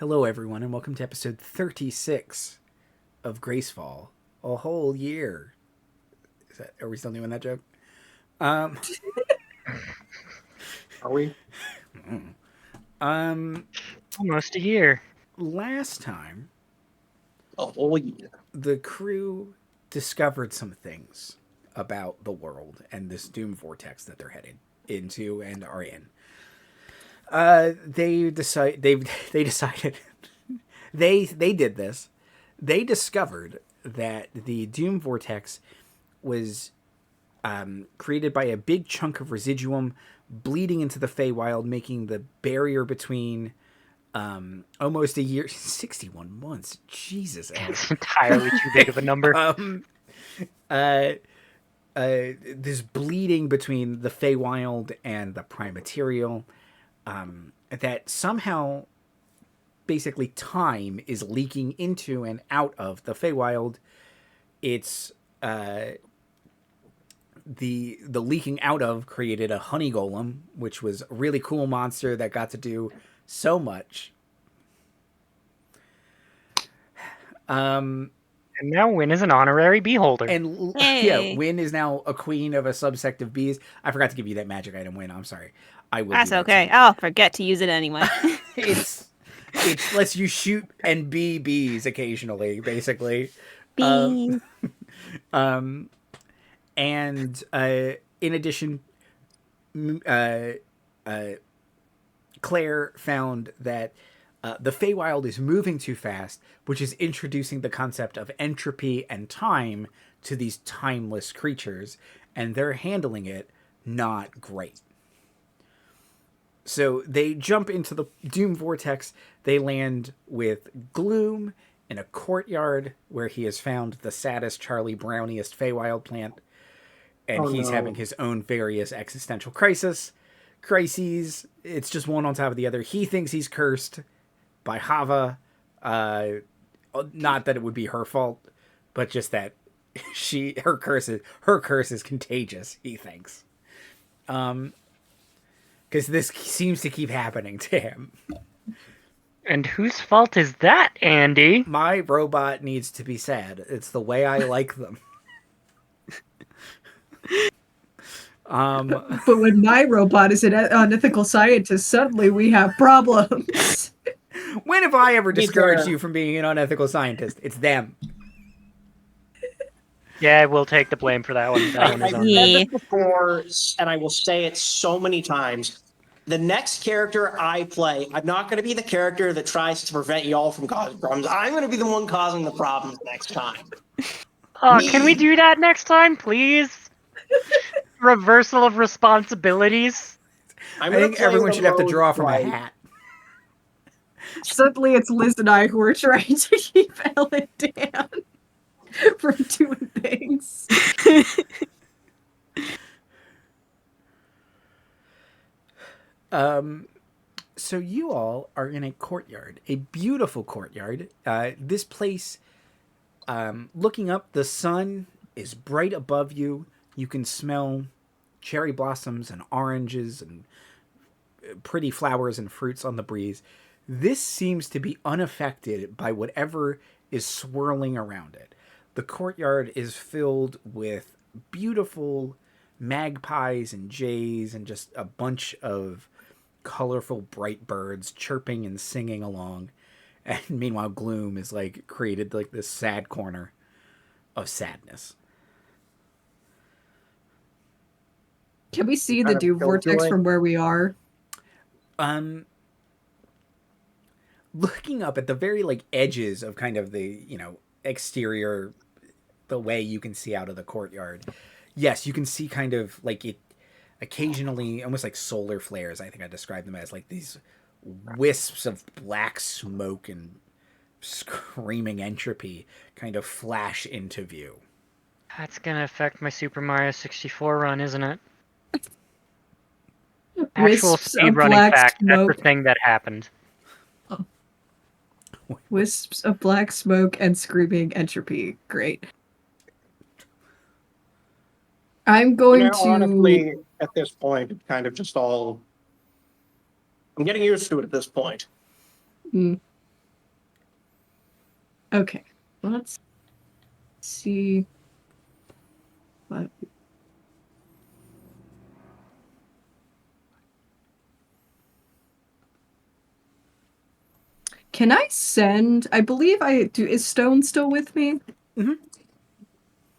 Hello, everyone, and welcome to episode 36 of Gracefall. A whole year. Are we still doing that joke? Are we? Almost a year. Last time, A whole year. the crew discovered some things about the world and this doom vortex that they're headed into and are in. They decided they did this. They discovered that the doom vortex was created by a big chunk of residuum bleeding into the Feywild, making the barrier between almost a year, 61 months. Jesus, That's entirely too big of a number. This bleeding between the Feywild and the Prime Material, that somehow basically time is leaking into and out of the Feywild. It's the leaking out of created a honey golem, which was a really cool monster that got to do so much. And now Wynne is an honorary beholder. And Hey. yeah, Wynne is now a queen of a subsect of bees. I forgot to give you that magic item, Wynne. I'm sorry. I will. That's okay. I'll forget to use it anyway. It lets you shoot and be bees occasionally, basically. Bees. And in addition, Claire found that the Feywild is moving too fast, which is introducing the concept of entropy and time to these timeless creatures, and they're handling it not great. So they jump into the Doom Vortex. They land with Gloom in a courtyard where he has found the saddest, Charlie Browniest Feywild plant. And he's having his own various existential crises. It's just one on top of the other. He thinks he's cursed by Hava. Not that it would be her fault, but just that her curse is contagious, he thinks. Because this seems to keep happening to him. And whose fault is that, Andy? My robot needs to be sad. It's the way I like them. But when my robot is an unethical scientist, suddenly we have problems. When have I ever discouraged you from being an unethical scientist? It's them. Yeah, we'll take the blame for that one. That one is I've on. said Yeah. this before, and I will say it so many times. The next character I play, I'm not going to be the character that tries to prevent y'all from causing problems. I'm going to be the one causing the problems next time. Can we do that next time, please? Reversal of responsibilities. I think everyone should have to draw from a hat. Suddenly it's Liz and I who are trying to keep Ellen down from doing things. So you all are in a courtyard, a beautiful courtyard. This place, looking up, the sun is bright above you. You can smell cherry blossoms and oranges and pretty flowers and fruits on the breeze. This seems to be unaffected by whatever is swirling around it. The courtyard is filled with beautiful magpies and jays and just a bunch of colorful bright birds chirping and singing along. And meanwhile, Gloom is created this sad corner of sadness. Can we see the Doom Vortex from where we are? Looking up at the very edges of kind of the exterior, the way you can see out of the courtyard, yes, you can see kind of it occasionally, almost like solar flares. I think I described them as these wisps of black smoke and screaming entropy kind of flash into view. That's gonna affect my Super Mario 64 run, isn't it? Actual Wisps of speedrunning black fact, smoke. that's the thing that happened. Wisps of black smoke and screaming entropy. Great. I'm going to... Honestly, at this point, it's kind of just all... I'm getting used to it at this point. Okay, let's see what. Can I send? I believe I do. Is Stone still with me? Mhm.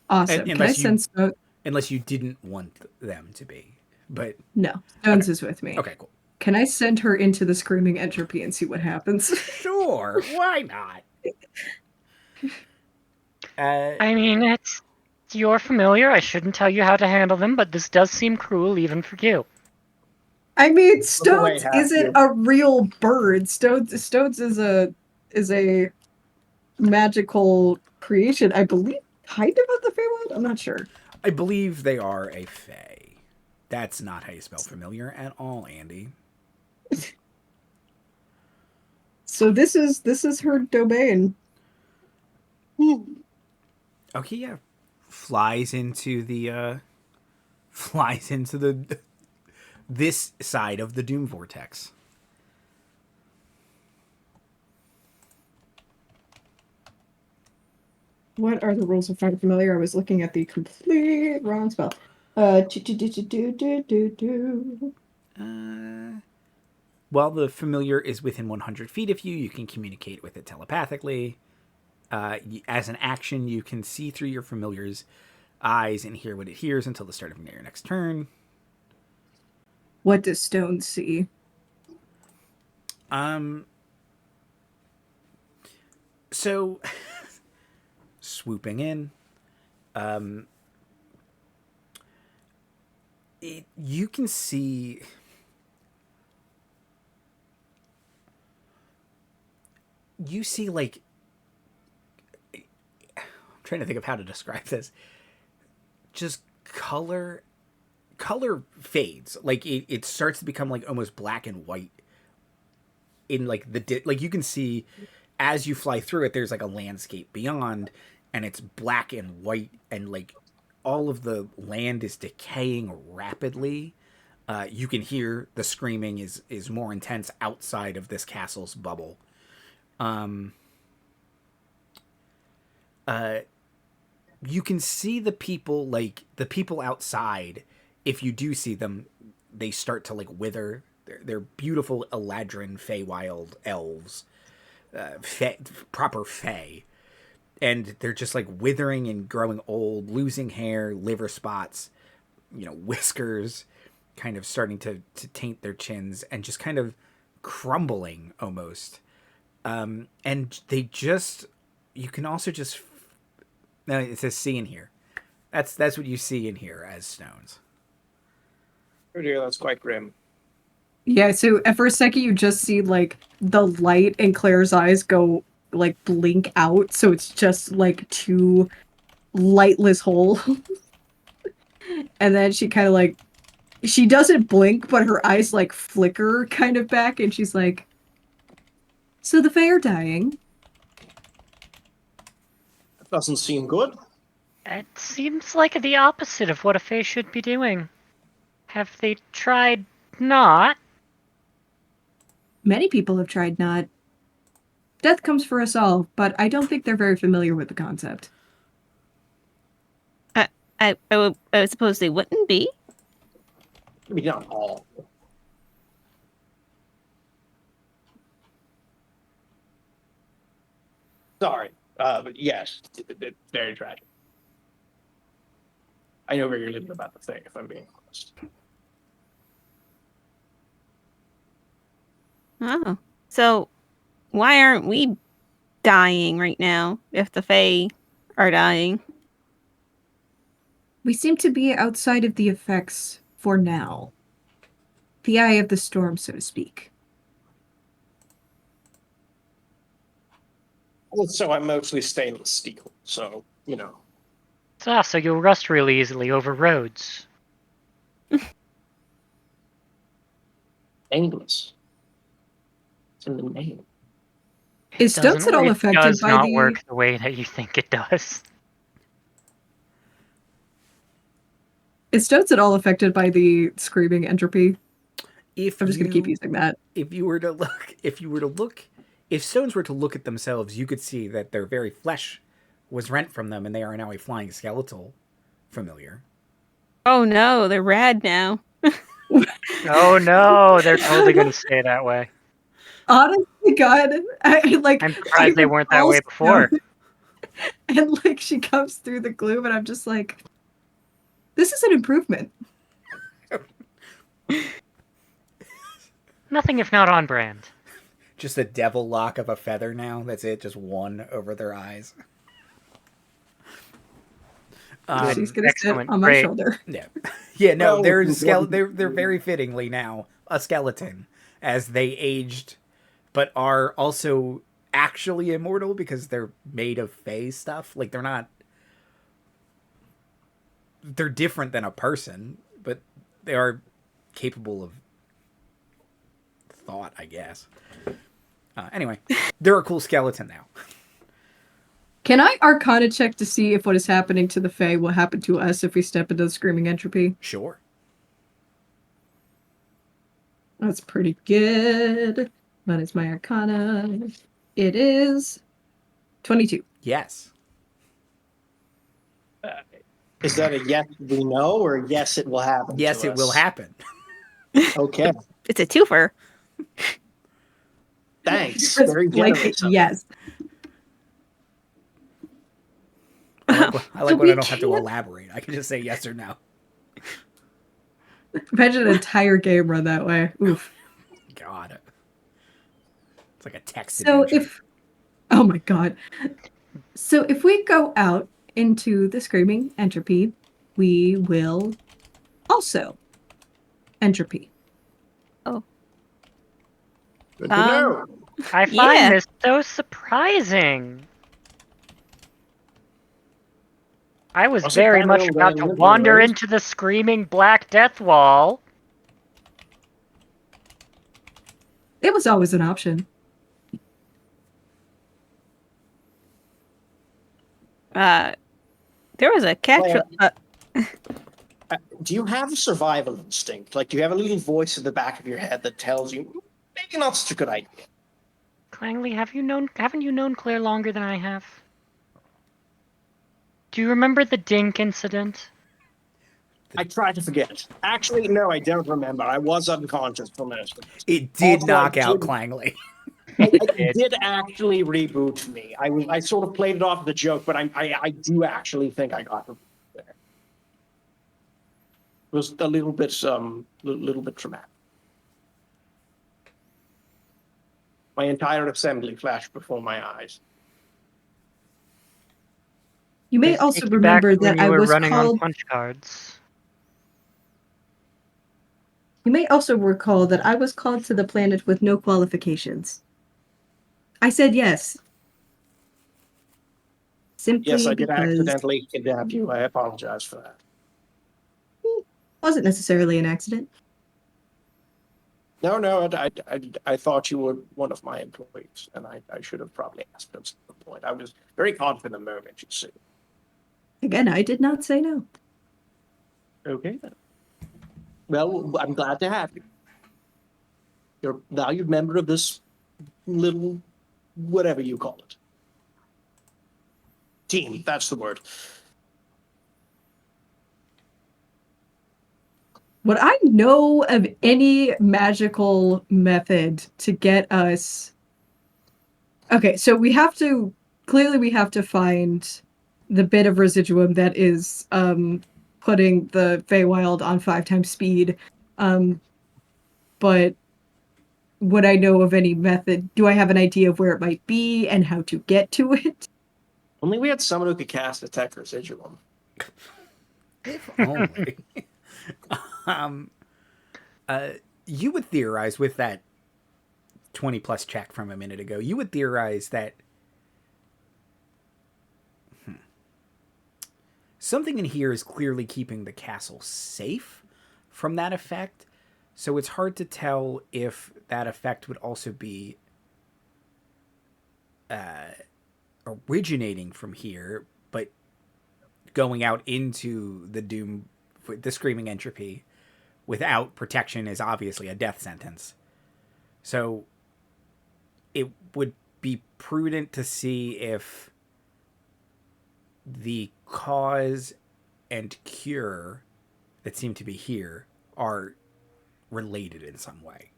Awesome. Can I send Stone? Unless you didn't want them to be, but No, Stones okay. is with me. Okay, cool. Can I send her into the Screaming Entropy and see what happens? Sure, why not? I mean, it's your familiar. I shouldn't tell you how to handle them, but this does seem cruel even for you. I mean, away, Stones have isn't you. a real bird. Stones is a magical creation. I believe kind of the Feywild. I'm not sure. I believe they are a fae. That's not how you spell familiar at all, Andy. So this is her domain. Okay, yeah. Flies into the this side of the Doom Vortex. What are the rules of Find Familiar? I was looking at the complete wrong spell. While the familiar is within 100 feet of you, you can communicate with it telepathically. As an action, you can see through your familiar's eyes and hear what it hears until the start of your next turn. What does Stone see? So swooping in, you can see like, I'm trying to think of how to describe this. Just color fades. Like it starts to become like almost black and white in like like you can see as you fly through it, there's like a landscape beyond, and it's black and white, and like all of the land is decaying rapidly. You can hear the screaming is more intense outside of this castle's bubble. You can see the people, like the people outside. If you do see them, they start to like wither. They're beautiful Eladrin Feywild elves, proper Fey, and they're just like withering and growing old, losing hair, liver spots, whiskers, kind of starting to taint their chins, and just kind of crumbling almost. And they just, you can also just, no, it says see in here. That's what you see in here as stones. Oh dear, that's quite grim. Yeah, so for a second you just see like the light in Claire's eyes go like blink out, so it's just like two lightless holes. And then she kind of like, she doesn't blink, but her eyes like flicker kind of back, and she's like, so the Fae are dying. That doesn't seem good. It seems like the opposite of what a fae should be doing. Have they tried not? Many people have tried not. Death comes for us all, but I don't think they're very familiar with the concept. I suppose they wouldn't be. I mean, not all. Sorry, but yes, it's very tragic. I know where you're living about the thing, if I'm being honest. Oh. So why aren't we dying right now if the Fae are dying? We seem to be outside of the effects for now. The eye of the storm, so to speak. Well, so I'm mostly stainless steel, so, So you'll rust really easily over roads. stainless. It's in the name. Is Stones at all affected does by not the... work the way that you think it does. Is Stones at all affected by the screaming entropy? If I'm just going to keep using that. If you were to look if stones were to look at themselves, you could see that their very flesh was rent from them, and they are now a flying skeletal familiar. Oh no, they're rad now. Oh no, they're totally going to stay that way. Honestly, God, I'm surprised they weren't that way before. And like she comes through the gloom, and I'm just like, this is an improvement. Nothing if not on brand. Just a devil lock of a feather now. That's it. Just one over their eyes. She's gonna sit excellent, on my great. shoulder. Yeah, yeah. No, Well, they're very fittingly now a skeleton as they aged, but are also actually immortal because they're made of fey stuff. Like they're different than a person, but they are capable of thought, I guess. Anyway, they're a cool skeleton now. Can I Arcana check to see if what is happening to the Fae will happen to us if we step into the Screaming Entropy? Sure. That's pretty good. That is my Arcana. It is 22. Yes. Is that a yes we know or yes it will happen? Yes, to it will us? happen. Okay. It's a twofer. Thanks. It's Very like generous. of you. yes. I like So when I we don't have to can't- elaborate. I can just say yes or no. Imagine an entire game run that way. Oof. God. It's like a text So adventure. oh my God. So if we go out into the Screaming Entropy, we will also entropy. Good to know. I find Yeah. this so surprising. I was Also very kinda much old about to alien, wander right? into the screaming black death wall. It was always an option. There was a catch. Do you have a survival instinct? Like, do you have a little voice in the back of your head that tells you maybe not such a good idea? Clangley, haven't you known Claire longer than I have? Do you remember the Dink incident? I try to forget. Actually, no, I don't remember. I was unconscious for most of it. It did Also, knock I out didn't- Clangley. It did actually reboot me. I sort of played it off the joke, but I do actually think I got rebooted there. It was a little bit traumatic. My entire assembly flashed before my eyes. You may Let's also take you back remember to when that you I were was running on called. punch cards. You may also recall that I was called to the planet with no qualifications. I said yes. Simply Yes, I did because accidentally kidnap you. I apologize for that. it wasn't necessarily an accident. No, I thought you were one of my employees, and I should have probably asked at some point. I was very confident in the moment, you see. Again, I did not say no. Okay, then. Well, I'm glad to have you. You're a valued member of this little, whatever you call it. Team, that's the word. Would I know of any magical method to get us? Okay, so we have to find the bit of residuum that is putting the Feywild on 5 times speed. But would I know of any method? Do I have an idea of where it might be and how to get to it? Only we had someone who could cast Detect Residuum. If only. You would theorize with that 20 plus check from a minute ago, you would theorize that something in here is clearly keeping the castle safe from that effect. So it's hard to tell if that effect would also be originating from here, but going out into the doom, the screaming entropy without protection is obviously a death sentence. So it would be prudent to see if the cause and cure that seem to be here are related in some way.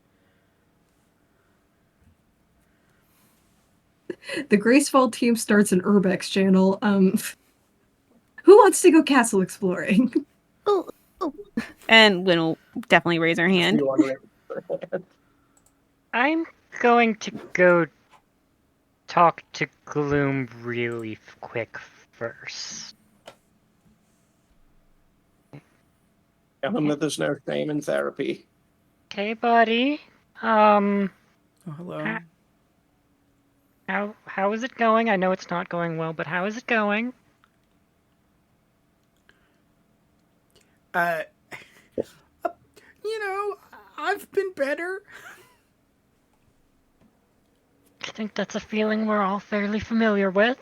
The Gracefall team starts an Urbex channel. Who wants to go castle exploring? Oh, and Wynne will definitely raise her hand. I'm going to go talk to Gloom really quick first. Tell him that there's no shame in therapy. Okay, buddy. Oh, hello. How is it going? I know it's not going well, but how is it going? You know, I've been better. I think that's a feeling we're all fairly familiar with.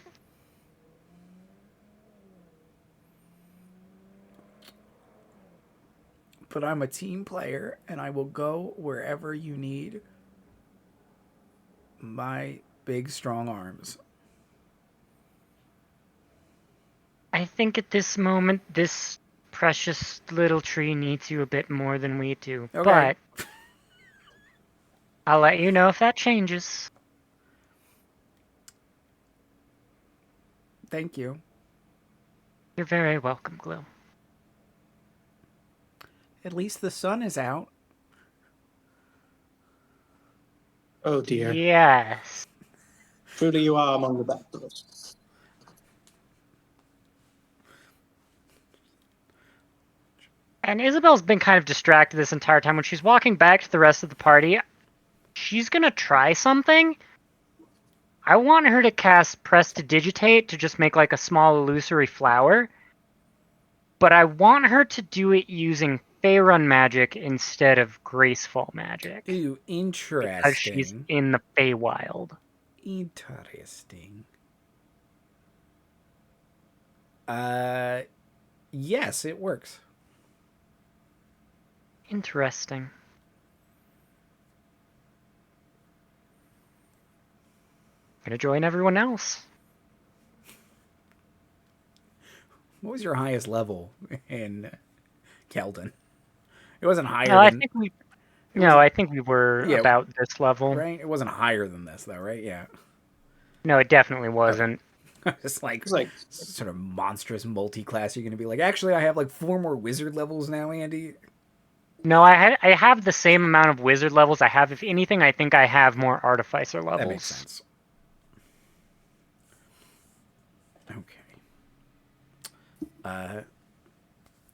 But I'm a team player, and I will go wherever you need my big, strong arms. I think at this moment, this precious little tree needs you a bit more than we do. Okay. But I'll let you know if that changes. Thank you. You're very welcome, Gloom. At least the sun is out. Oh dear. Yes. Truly you are among the best of us. And Isabel's been kind of distracted this entire time. When she's walking back to the rest of the party, she's gonna try something. I want her to cast Prestidigitate to just make like a small illusory flower. But I want her to do it using Faerun magic instead of Graceful magic. Ooh, interesting. Because she's in the Feywild. Interesting. Yes, it works. Interesting. Gonna join everyone else. What was your highest level in Keldon? It wasn't higher No, I than... think we. No, I think we were Yeah, about this level. Right? It wasn't higher than this, though, right? Yeah. No, it definitely wasn't. It's like, It's like sort of monstrous multi-class. You're going to be like, actually, I have like 4 more wizard levels now, Andy. No, I have the same amount of wizard levels I have. If anything, I think I have more artificer levels. That makes sense. Okay.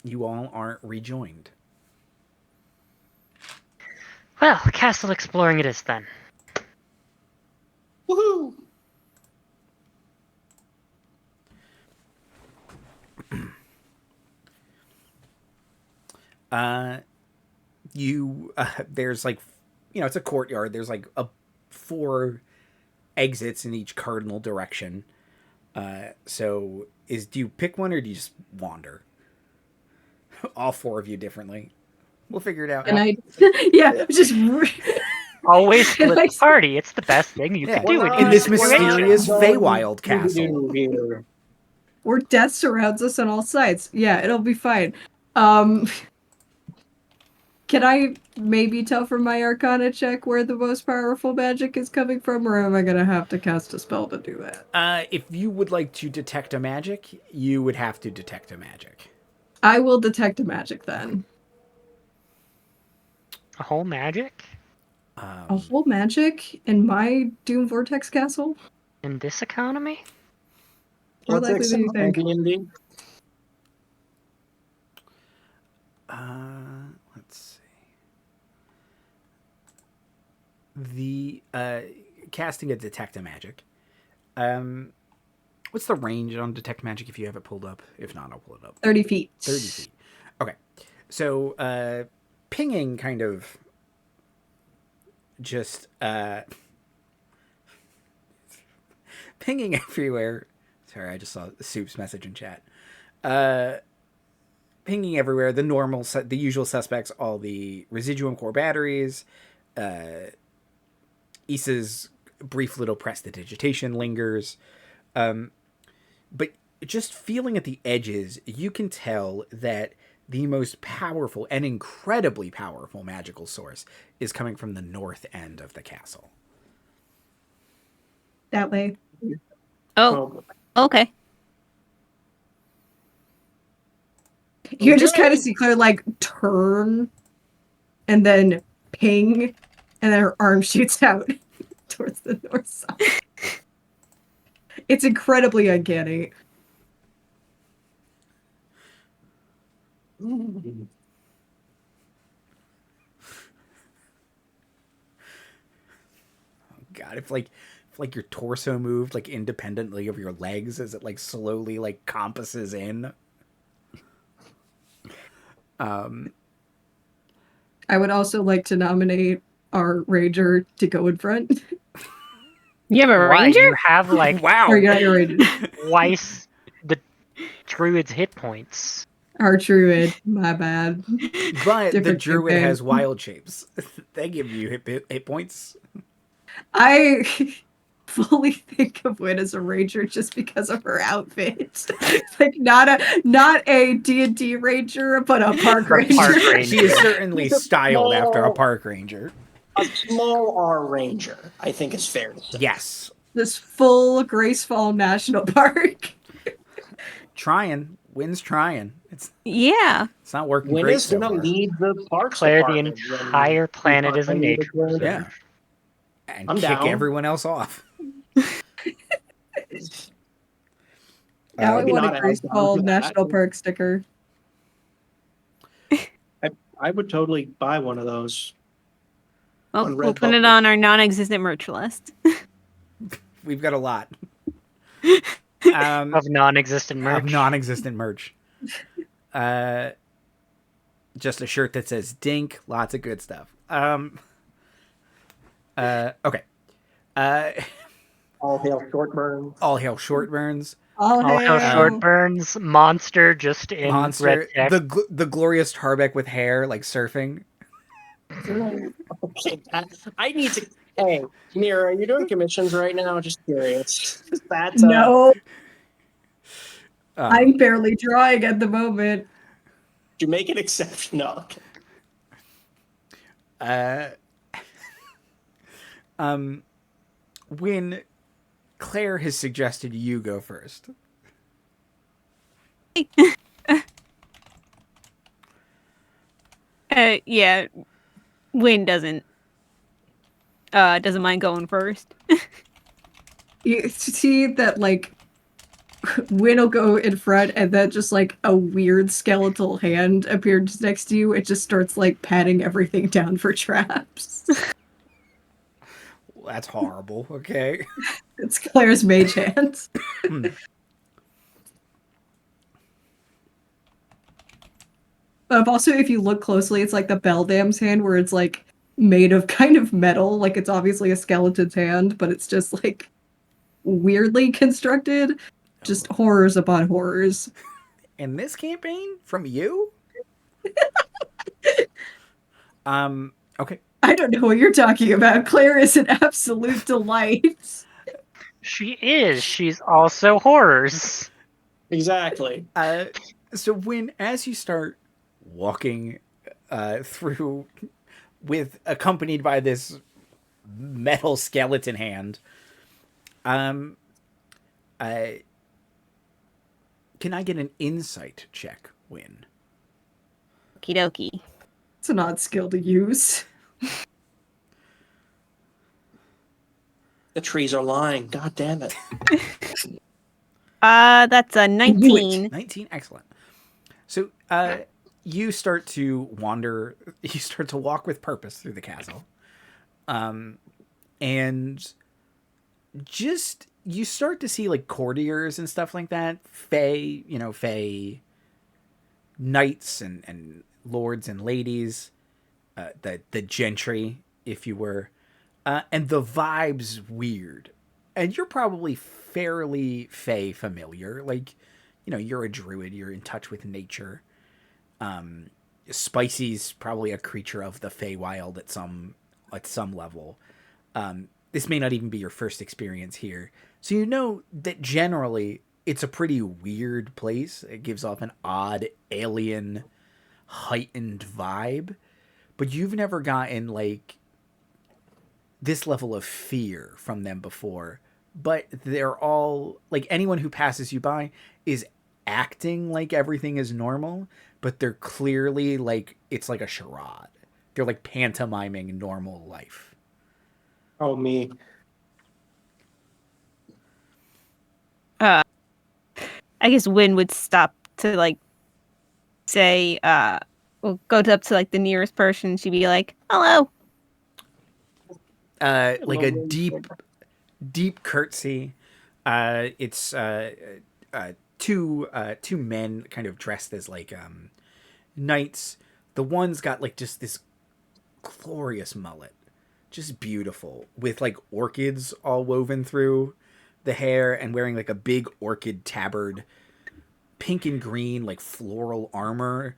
You all aren't rejoined. Well, castle exploring it is then. woohoo! There's like, it's a courtyard. There's like 4 exits in each cardinal direction. So do you pick one or do you just wander? All 4 of you differently. We'll figure it out. And just Always split the party. It's the best thing you can do in this mysterious Feywild castle. where death surrounds us on all sides. Yeah, it'll be fine. Can I maybe tell from my Arcana check where the most powerful magic is coming from, or am I gonna have to cast a spell to do that? If you would like to detect a magic, you would have to detect a magic. I will detect a magic then. A whole magic? A whole magic in my Doom Vortex castle? In this economy? More likely than you think. Let's see. The casting a detect a magic. What's the range on detect magic if you have it pulled up? If not, I'll pull it up. 30 feet. 30 feet. Okay. So pinging kind of just pinging everywhere. Sorry, I just saw Soup's message in chat. Pinging everywhere. The usual suspects, all the Residuum core batteries, Issa's brief little prestidigitation lingers. But just feeling at the edges, you can tell that the most powerful and incredibly powerful magical source is coming from the north end of the castle. That way. Oh, okay. You just kind of see Claire like turn and then ping, and then her arm shoots out towards the north side. It's incredibly uncanny. God, if your torso moved like independently of your legs as it like slowly like compasses in. I would also like to nominate our ranger to go in front. You have a Why, ranger? you have like Wow. Or you're not your ranger. twice the druid's hit points. Our druid, my bad. But the Different druid campaign. has wild shapes. They give you hit points. I fully think of Wynne as a ranger just because of her outfit. Like not a D&D ranger, but a park ranger. Park ranger. She is certainly styled after a park ranger. A small R ranger, I think is fair to say. Yes. This full Gracefall National Park. Trying. Wynne's trying. It's Yeah. not working Wynne great is so gonna far. lead the parks Claire, the department when entire we planet is a finally nature return. reserve. Yeah. And I'm kick down. everyone else off. Now I maybe want not a as down Gracefall for that. National Park sticker. I would totally buy one of those. Well, On we'll Redbubble. put it on our non-existent merch list. We've got a lot. Of non-existent merch. Of non-existent merch. Just a shirt that says Dink. Lots of good stuff. Okay. All hail Shortburn. All hail Shortburns. All All hail hail. short burns. Monster just in Monster. red text. The glorious Tarbeck with hair, like surfing. Okay, I need to. Hey, Mira, are you doing commissions right now? Just curious. That's No, Uh, I'm barely drawing at the moment. Do you make an exception? No. Okay. when Claire has suggested you go first. Yeah. Wynne doesn't mind going first. You see that, like, Wynne will go in front, and then just, like, a weird skeletal hand appears next to you. It just starts, like, patting everything down for traps. Well, that's horrible. Okay. It's Claire's mage hand. Also, if you look closely, it's like the Beldam's hand, where it's, like, made of kind of metal. Like, it's obviously a skeleton's hand, but it's just, like, weirdly constructed. Just horrors upon horrors. In this campaign? From you? Okay. I don't know what you're talking about. Claire is an absolute delight. She is. She's also horrors. Exactly. So when, as you start walking through with accompanied by this metal skeleton hand, can I get an insight check, Wynne? Okie dokie. It's an odd skill to use. The trees are lying. God damn it. That's a 19. 19, excellent. So you start to wander, you start to walk with purpose through the castle. And just, you start to see like courtiers and stuff like that. Fae knights and lords and ladies, the gentry, if you were. And the vibe's weird. And you're probably fairly Fae familiar. Like, you're a druid, you're in touch with nature. Spicy's probably a creature of the Feywild at some level. this may not even be your first experience here. So you know that generally it's a pretty weird place. It gives off an odd alien heightened vibe, but you've never gotten like this level of fear from them before. But they're all like, anyone who passes you by is acting like everything is normal, but they're clearly like it's like a charade. They're like pantomiming normal life. Oh, me. I guess Wynne would stop to like say, we'll go up to like the nearest person. She'd be like, "Hello." Like a deep curtsy. It's two men kind of dressed as like knights. The one's got like just this glorious mullet, just beautiful, with like orchids all woven through the hair, and wearing like a big orchid tabard, pink and green like floral armor,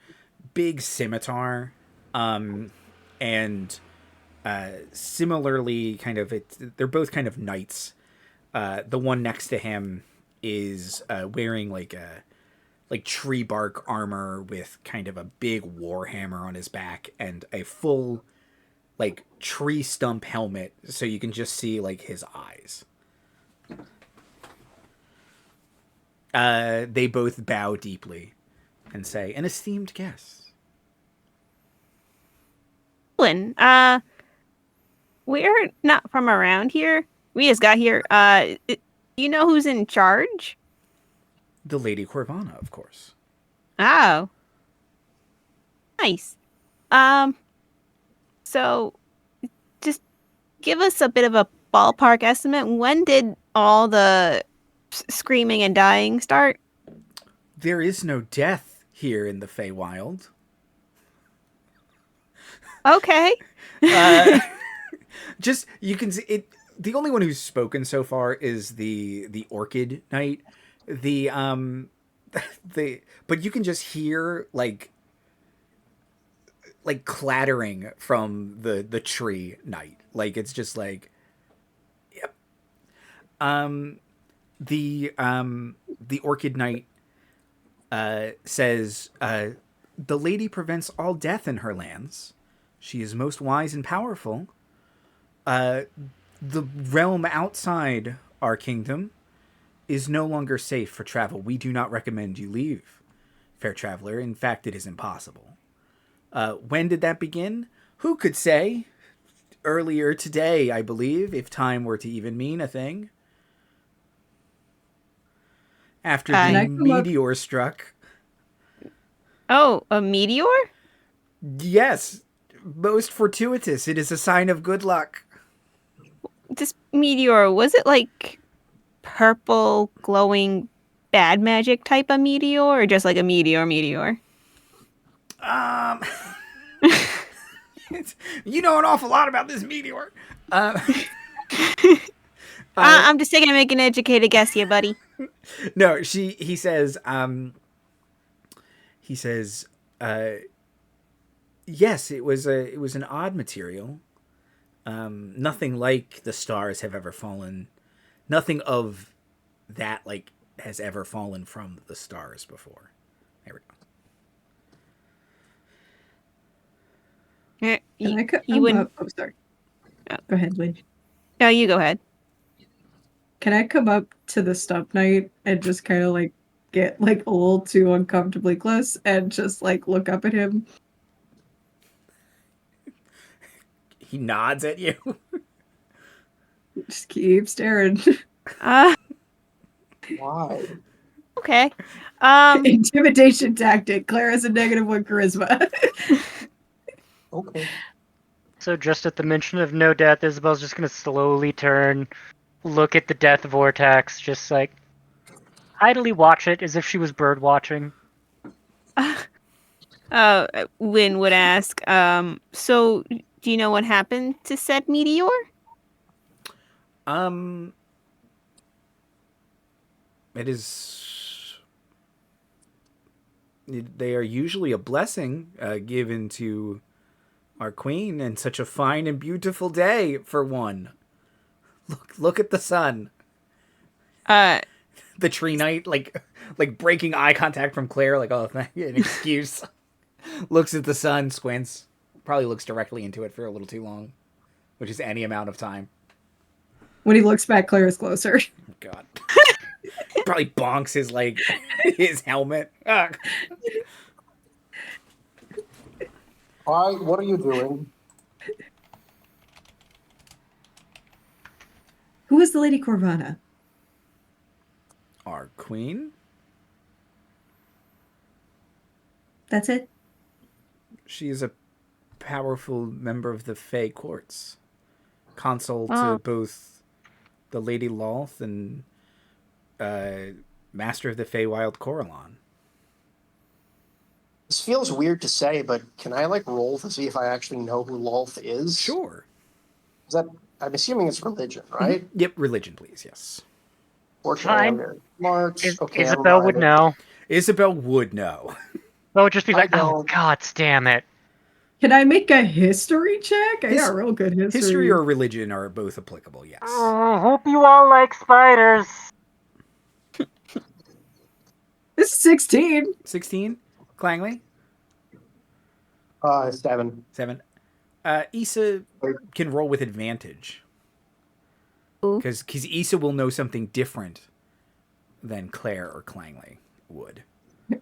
big scimitar, and similarly kind of they're both kind of knights. The one next to him is wearing like a tree bark armor with kind of a big war hammer on his back and a full like tree stump helmet, so you can just see like his eyes. They both bow deeply and say, "An esteemed guest." Wynne, we're not from around here. We just got here. You know who's in charge? The Lady Corvana, of course. Oh. Nice. So just give us a bit of a ballpark estimate. When did all the screaming and dying start? There is no death here in the Feywild. Okay. Just, you can see it. The only one who's spoken so far is the Orchid Knight. But you can just hear like clattering from the tree knight. Like it's just like, yep. The Orchid Knight says, "The lady prevents all death in her lands. She is most wise and powerful. The realm outside our kingdom is no longer safe for travel. We do not recommend you leave, fair traveler. In fact, it is impossible." When did that begin? Who could say? Earlier today, I believe, if time were to even mean a thing. After the meteor struck. Oh, a meteor? Yes, most fortuitous. It is a sign of good luck. This meteor, was it like purple, glowing, bad magic type of meteor, or just like a meteor? You know an awful lot about this meteor. I'm just taking to make an educated guess here, buddy. No, he says, yes, it was an odd material. Nothing like the stars have ever fallen. Nothing of that like has ever fallen from the stars before. There we go. You wouldn't. Oh, sorry. Go ahead, Wynne. No, you go ahead. Can I come up to the stump knight and just kind of like get like a little too uncomfortably close and just like look up at him? He nods at you. Just keep staring. Wow. Okay. Intimidation tactic. Claire has a -1 charisma. Okay. So just at the mention of no death, Isabel's just going to slowly turn, look at the death vortex, just like idly watch it as if she was bird watching. Wynne would ask, so do you know what happened to said meteor? It is. They are usually a blessing given to our queen, and such a fine and beautiful day for one. Look at the sun. Uh, The tree knight, like breaking eye contact from Claire, like, oh, an excuse. Looks at the sun, squints. Probably looks directly into it for a little too long, which is any amount of time. When he looks back, Claire is closer. Oh, God. Probably bonks his, his helmet. Ugh. Hi, what are you doing? Who is the Lady Corvana? Our queen? That's it? She is a powerful member of the Fey courts. Consul to Oh. both the Lady Lolth and Master of the Feywild Coralon. This feels weird to say, but can I roll to see if I actually know who Lolth is? Sure. Is that? I'm assuming it's religion, right? Yep, religion, please, yes. Fortunately, I'm Fine. very smart. Okay, I'm Issabel would right. know. Issabel would know. Well, would just be I like, oh, don't- god damn it. Can I make a history check? I got real good history. History or religion are both applicable, yes. Oh, I hope you all like spiders. This is 16. 16? Clangley? 7. 7. Issa can roll with advantage. Ooh. Because Issa will know something different than Claire or Clangley would.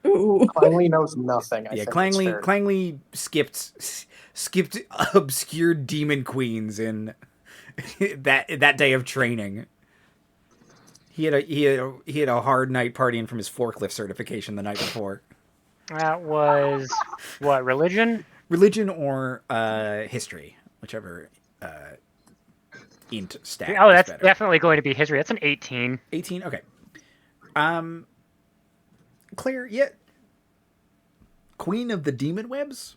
Ooh. Clangley knows nothing. I Yeah, think it's fair. Clangley skipped obscure demon queens in that day of training. He had a hard night partying from his forklift certification the night before. That was, what, religion? Religion or history, whichever int stat. Oh, is that's better. definitely going to be history. That's an 18. 18. Okay. Claire, yeah. Queen of the Demon Webs.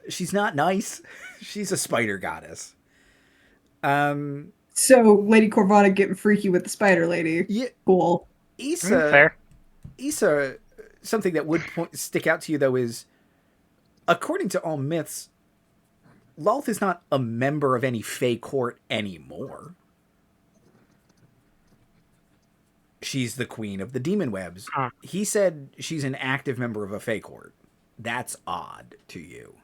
She's not nice. She's a spider goddess. So, Lady Corvana getting freaky with the spider lady. Yeah. Cool. Fair. Issa, something that would stick out to you though is, according to all myths, Lolth is not a member of any Fey court anymore. She's the queen of the demon webs. Huh. He said she's an active member of a Fey court. That's odd to you.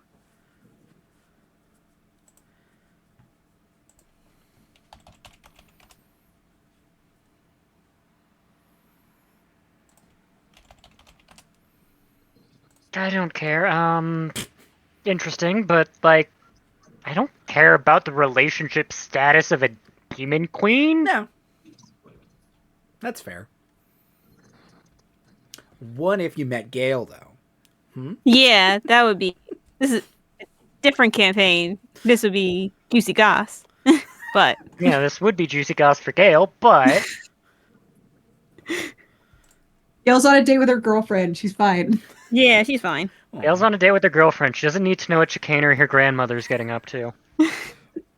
I don't care. Interesting, but, I don't care about the relationship status of a demon queen. No. That's fair. What if you met Gale, though? yeah, that would be. This is a different campaign. This would be Juicy Goss. But Yeah, this would be juicy goss for Gale, but Gale's on a date with her girlfriend. She's fine. yeah, she's fine. Gale's on a date with her girlfriend. She doesn't need to know what chicanery her grandmother's getting up to.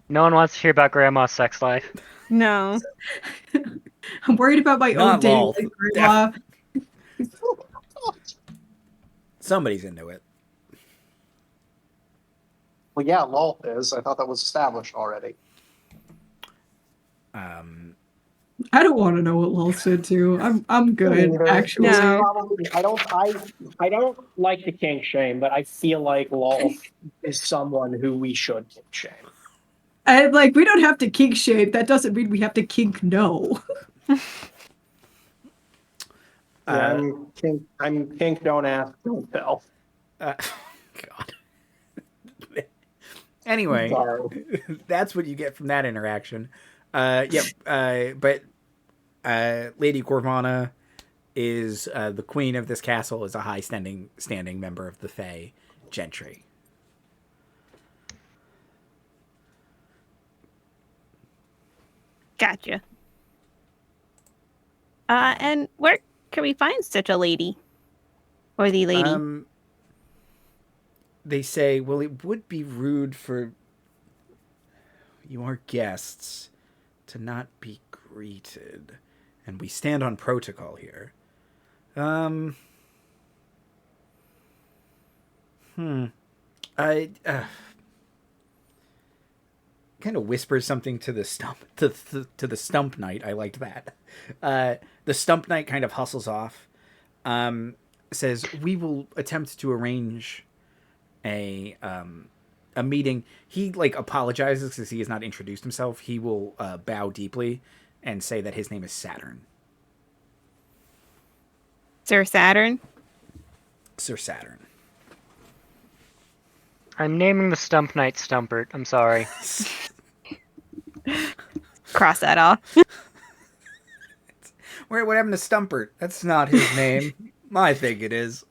No one wants to hear about grandma's sex life. No. I'm worried about my own Not date Lolth. with my grandma. Somebody's into it. Well, yeah, Lolth is. I thought that was established already. I don't want to know what Lolth said too. I'm good, Neither. actually. No. Probably, I don't like to kink shame, but I feel like Lolth is someone who we should kink shame. And we don't have to kink shame. That doesn't mean we have to kink no. Yeah, I'm kink, don't ask, don't tell. God. Anyway, Sorry. that's what you get from that interaction. But Lady Corvana is the queen of this castle, is a high standing member of the Fey gentry. Gotcha. And where can we find such a lady? Or the lady? They say, well, it would be rude for your guests to not be greeted. And we stand on protocol here. kind of whispers something to the stump to the stump knight. I liked that. The stump knight kind of hustles off. Says we will attempt to arrange a meeting. He like apologizes because he has not introduced himself. He will bow deeply and say that his name is Saturn. Sir Saturn. Sir Saturn. I'm naming the Stump Knight Stumpert. I'm sorry. Cross that off. What happened to Stumpert? That's not his name. I think it is.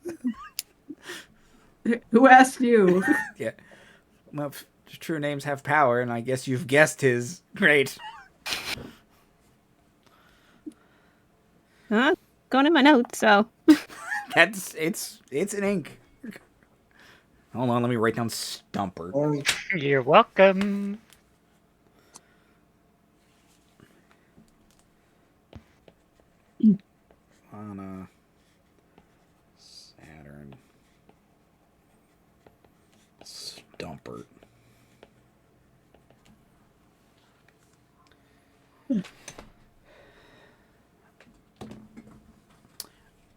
Who asked you? Yeah. Well, true names have power, and I guess you've guessed his. Great. Huh? Going in my notes, so. It's an ink. Hold on, let me write down Stumper. You're welcome. On Saturn. Stumpert.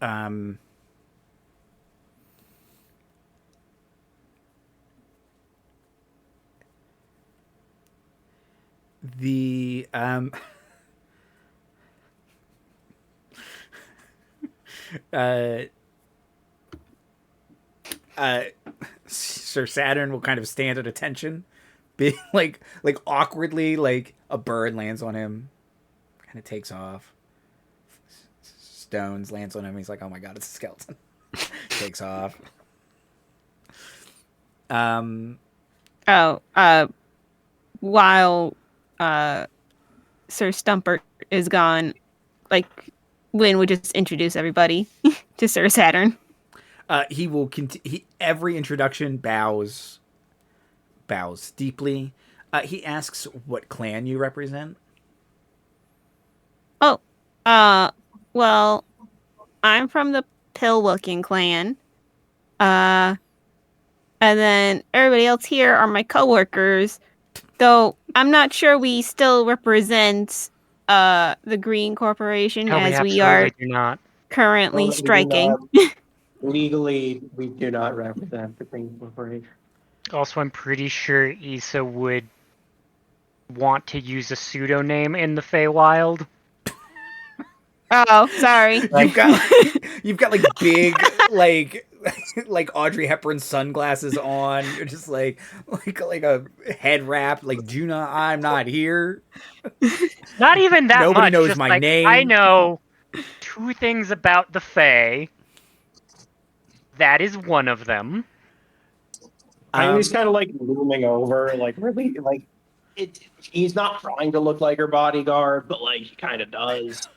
Um. The Sir Saturn will kind of stand at attention, being like awkwardly, like a bird lands on him, kind of takes off. Stones lands on him. He's like, "Oh my god, it's a skeleton." Takes off. While Sir Stumpert is gone, like Wynne would just introduce everybody to Sir Saturn. He will every introduction bows deeply. He asks what clan you represent. Well, I'm from the Pilwicken clan. And then everybody else here are my coworkers. Though I'm not sure we still represent the Greene Corporation No, as we absolutely are do not. currently Well, we do striking. not- Legally, we do not represent the Greene Corporation. Also, I'm pretty sure Issa would want to use a pseudonym in the Feywild. Oh, sorry. You've got like big like Audrey Hepburn sunglasses on. You're just like a head wrap. Like, Juna, I'm not here. Not even that Nobody much. knows just my like, name. I know 2 things about the Fey. That is one of them. He's kind of like looming over, like really, like he's not trying to look like her bodyguard, but like he kind of does.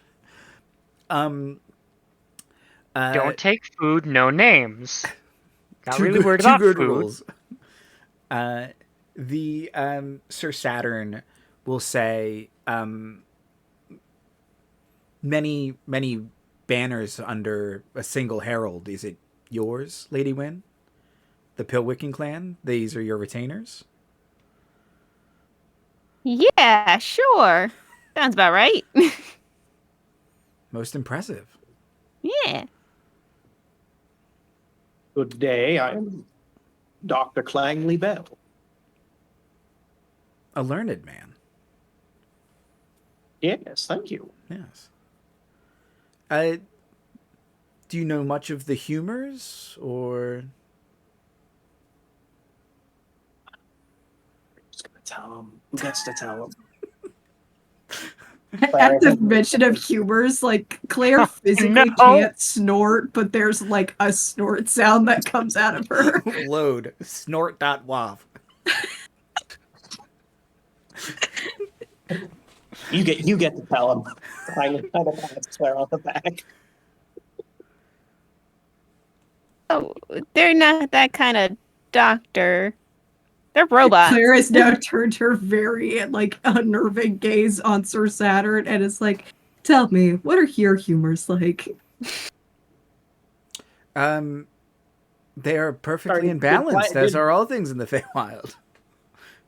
Don't take food, no names. Not really worried two about good food. rules. The Sir Saturn will say many banners under a single herald. Is it yours, Lady Wynne? The Pilwicken clan? These are your retainers? Yeah, sure. Sounds about right. Most impressive. Yeah. Good day, I'm Dr. Clangley Bell. A learned man. Yes, thank you. Yes. Do you know much of the humors, or... I'm just gonna tell him. Who gets to tell him? At the mention of humors, like Claire physically can't snort, but there's like a snort sound that comes out of her. Load. Snort.wav. You get to tell him. I don't want to swear on the back. Oh, they're not that kind of doctor. They're robots. Claire has now turned her very like unnerving gaze on Sir Saturn and is like, "Tell me, what are your humors like?" They are perfectly imbalanced, as are all things in the Feywild.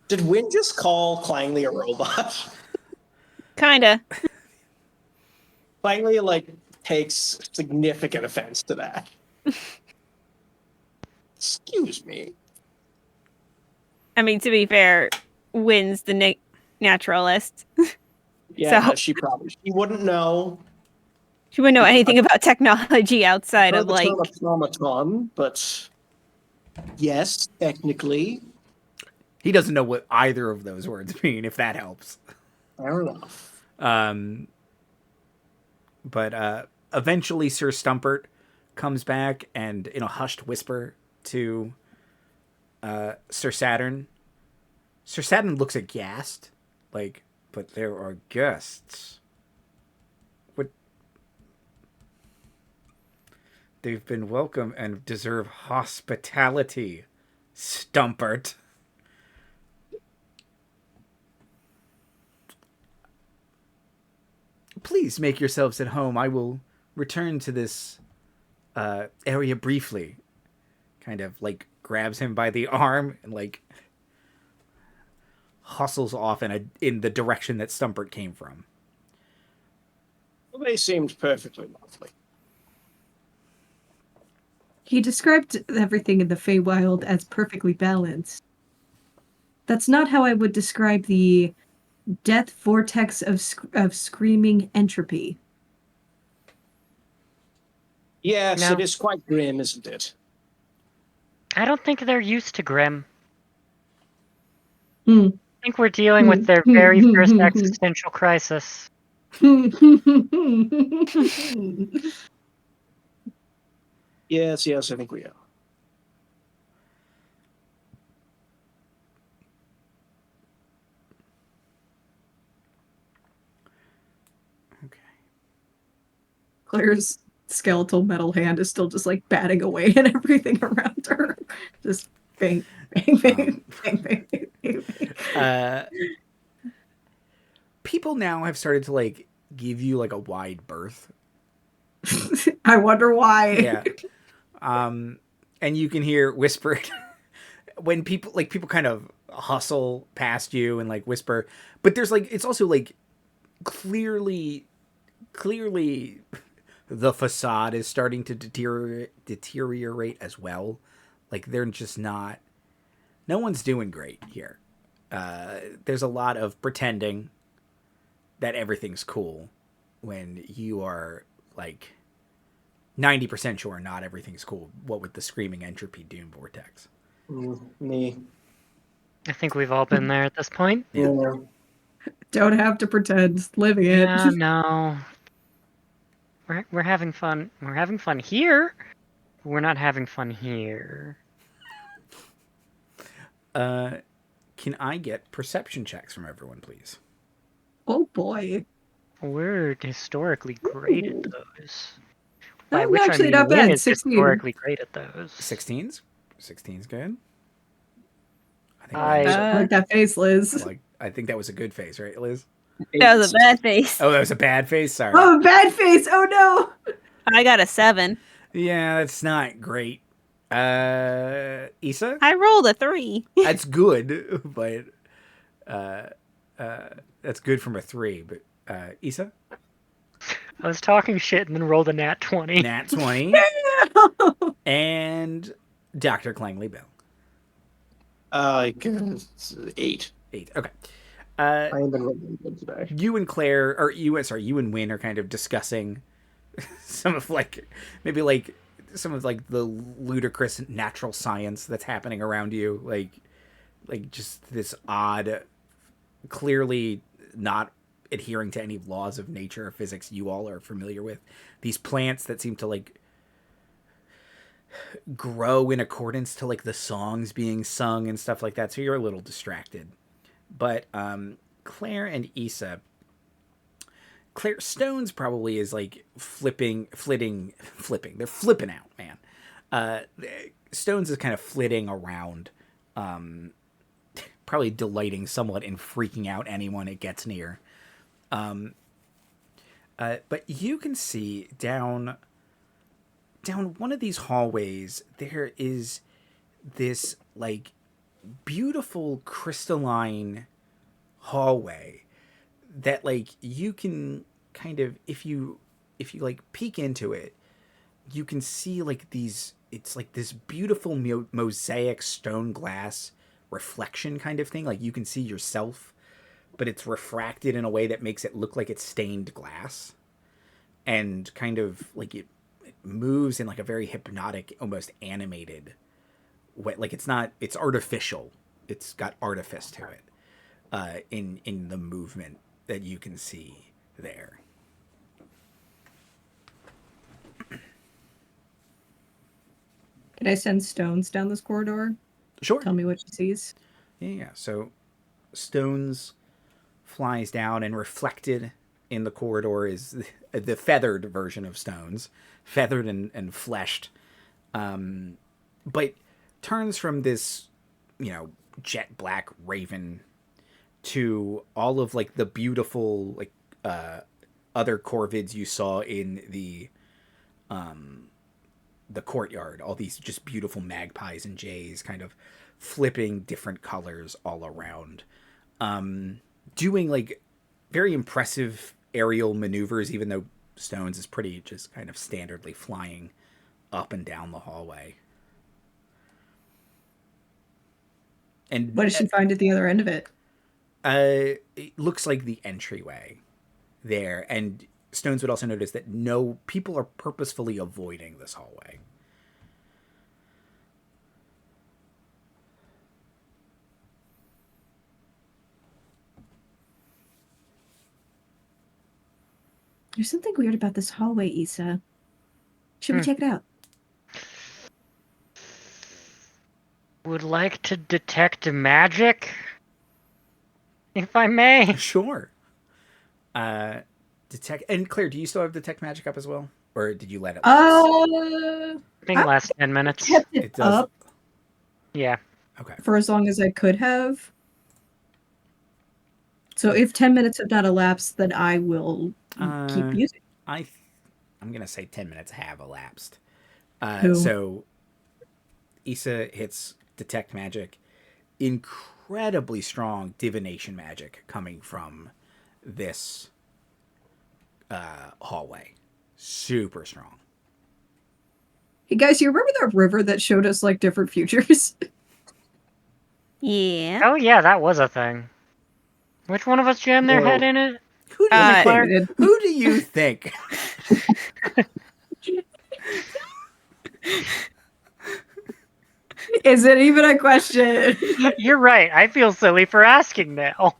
Did Wynne just call Clangley a robot? Kinda. Clangley, like, takes significant offense to that. Excuse me. I mean, to be fair, Wynne's the naturalist. Yeah, So- she wouldn't know. She wouldn't know anything about technology outside Heard of the like. term automaton, but yes, technically. He doesn't know what either of those words mean, if that helps. Fair enough. But eventually Sir Stumpert comes back and, in a hushed whisper to Sir Saturn. Sir Saturn looks aghast, like, but there are guests. What? They've been welcome and deserve hospitality, Stumpert. Please make yourselves at home. I will return to this area briefly. Kind of like grabs him by the arm and like hustles off in the direction that Stumpert came from. Well, they seemed perfectly lovely. He described everything in the Feywild as perfectly balanced. That's not how I would describe the death vortex of screaming entropy. Yes, No. it is quite grim, isn't it? I don't think they're used to Grim. Hmm. I think we're dealing with their very first existential crisis. Yes, I think we are. Okay. Claire's skeletal metal hand is still just like batting away at everything around her. Just bang, bang, bang, bang, bang, bang, bang. People now have started to like give you like a wide berth. I wonder why. Yeah. And you can hear whispered when people kind of hustle past you and like whisper, but there's like, it's also like clearly the facade is starting to deteriorate as well. Like they're just not, no one's doing great here. There's a lot of pretending that everything's cool when you are like 90% sure not everything's cool. What with the screaming entropy doom vortex. Me. I think we've all been there at this point. Yeah. Don't have to pretend. Living it. Yeah, no. We're having fun. We're having fun here. We're not having fun here. Can I get perception checks from everyone, please? Oh boy. We're historically great at those. By I'm which actually I mean not Wynne bad. is 16. historically great at those. 16s? 16's good. I think I- Like that face, Liz. I think that was a good face, right, Liz? That was a bad face. Oh, that was a bad face? Sorry. Oh, bad face. Oh no. I got a 7. Yeah, that's not great. Issa? I rolled a 3. That's good, but that's good from a 3. But Issa? I was talking shit and then rolled a nat 20. Nat 20. And Dr. Clangley Bell. Like 8. 8. Okay. I haven't been really good today. You and Claire, or you and Wynne are kind of discussing some of maybe some of the ludicrous natural science that's happening around you, like just this odd, clearly not adhering to any laws of nature or physics you all are familiar with. These plants that seem to grow in accordance to the songs being sung and stuff like that. So you're a little distracted. But Claire and Issa, Claire Stones probably is flipping. They're flipping out, man. Stones is kind of flitting around, probably delighting somewhat in freaking out anyone it gets near. But you can see down one of these hallways, there is this beautiful crystalline hallway that like you can kind of if you like peek into it, you can see like these it's like this beautiful mosaic stone glass reflection kind of thing. Like you can see yourself, but it's refracted in a way that makes it look like it's stained glass, and kind of like it moves in like a very hypnotic, almost animated way. Like it's artificial. It's got artifice to it in the movement that you can see there. Can I send Stones down this corridor? Sure. Tell me what she sees. Yeah. So Stones flies down, and reflected in the corridor is the feathered version of Stones, feathered and fleshed, but turns from this, jet black raven to all of like the beautiful like other corvids you saw in the courtyard. All these just beautiful magpies and jays, kind of flipping different colors all around, doing like very impressive aerial maneuvers, even though Stones is pretty just kind of standardly flying up and down the hallway. And What does she find at the other end of it? It looks like the entryway there. And Stones would also notice that no people are purposefully avoiding this hallway. There's something weird about this hallway, Issa. Should we check it out? Would like to detect magic, if I may. Sure. Detect. And Claire, do you still have detect magic up as well, or did you let it? I think I last 10 minutes. kept It it does. up Yeah. Okay. for as long as I could have. So if 10 minutes have not elapsed, then I will keep using it. I'm gonna say 10 minutes have elapsed. Cool. So Issa hits detect magic. Incredibly strong divination magic coming from this hallway. Super strong. Hey guys, you remember that river that showed us like different futures? Yeah. Oh yeah, that was a thing. Which one of us jammed their head in it? Who do you think? Claire? Who do you think? Is it even a question? You're right. I feel silly for asking now.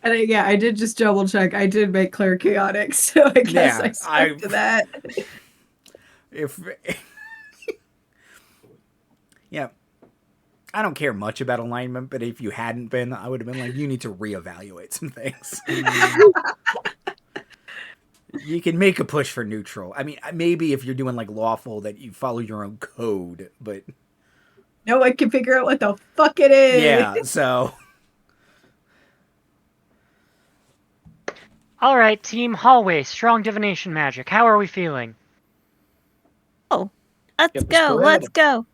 And I did just double check. I did make Claire chaotic, so I guess I stuck to that. If yeah, I don't care much about alignment, but if you hadn't been, I would have been like, you need to reevaluate some things. You can make a push for neutral. I mean, maybe if you're doing like lawful, that you follow your own code, but No one can figure out what the fuck it is. yeah. So All right, team hallway, strong divination magic. How are we feeling? Oh, let's Get the go. spread. Let's go.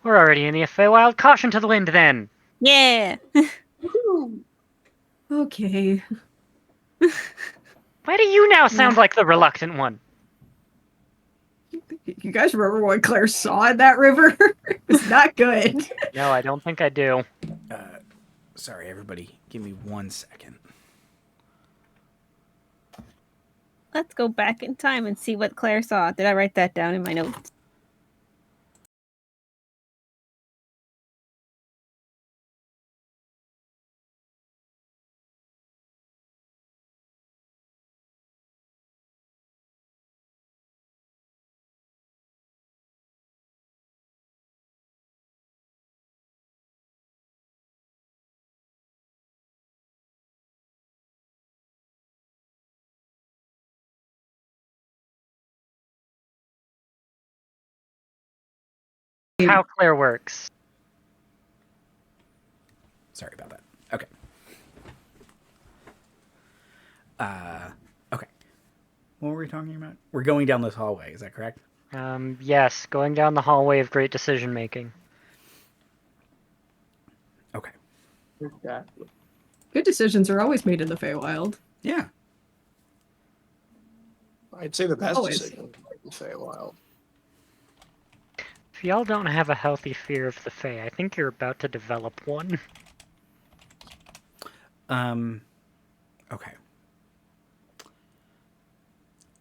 We're already in the Feywild. Caution to the wind, then. Yeah. Okay. Why do you now sound like the reluctant one? You guys remember what Claire saw in that river? It was not good. No, I don't think I do. sorry, everybody, give me 1 second. Let's go back in time and see what Claire saw. Did I write that down in my notes? How Claire works. Sorry about that. Okay. Okay. What were we talking about? We're going down this hallway. Is that correct? Yes, going down the hallway of great decision making. Okay. Exactly. Good decisions are always made in the Feywild. Yeah. I'd say the best Always. decision in Feywild. If y'all don't have a healthy fear of the Fae, I think you're about to develop one. Okay.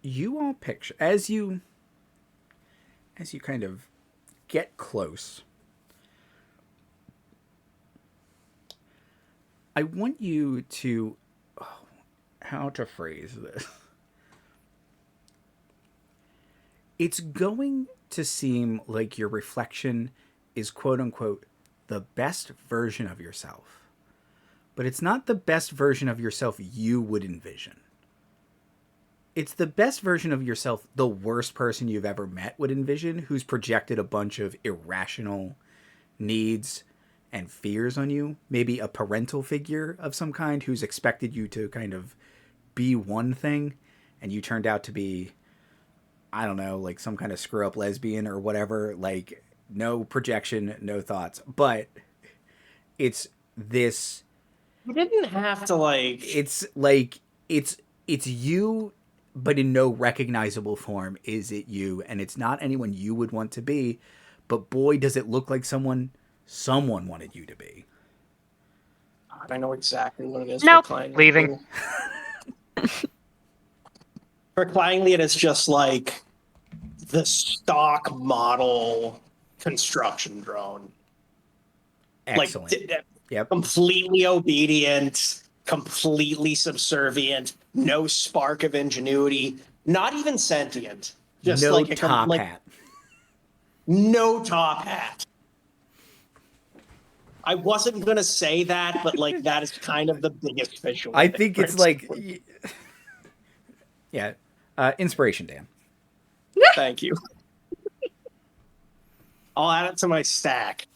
You all picture as you kind of get close. I want you to how to phrase this. It's going to seem like your reflection is quote unquote the best version of yourself. But it's not the best version of yourself you would envision. It's the best version of yourself the worst person you've ever met would envision, who's projected a bunch of irrational needs and fears on you. Maybe a parental figure of some kind who's expected you to kind of be one thing, and you turned out to be, I don't know, like some kind of screw up lesbian or whatever. Like, no projection, no thoughts. But it's this... You didn't have to It's like it's you, but in no recognizable form is it you, and it's not anyone you would want to be, but boy does it look like someone wanted you to be. I know exactly what it is. Nope, For Clangley. leaving. For Clangley, it is just like the stock model construction drone. Excellent. Like, Yep. completely obedient, completely subservient, no spark of ingenuity, not even sentient. Just No like a top hat. No top hat. I wasn't gonna say that, but like that is kind of the biggest visual. I think it's like, difference. yeah. Inspiration, Dan. Thank you. I'll add it to my stack.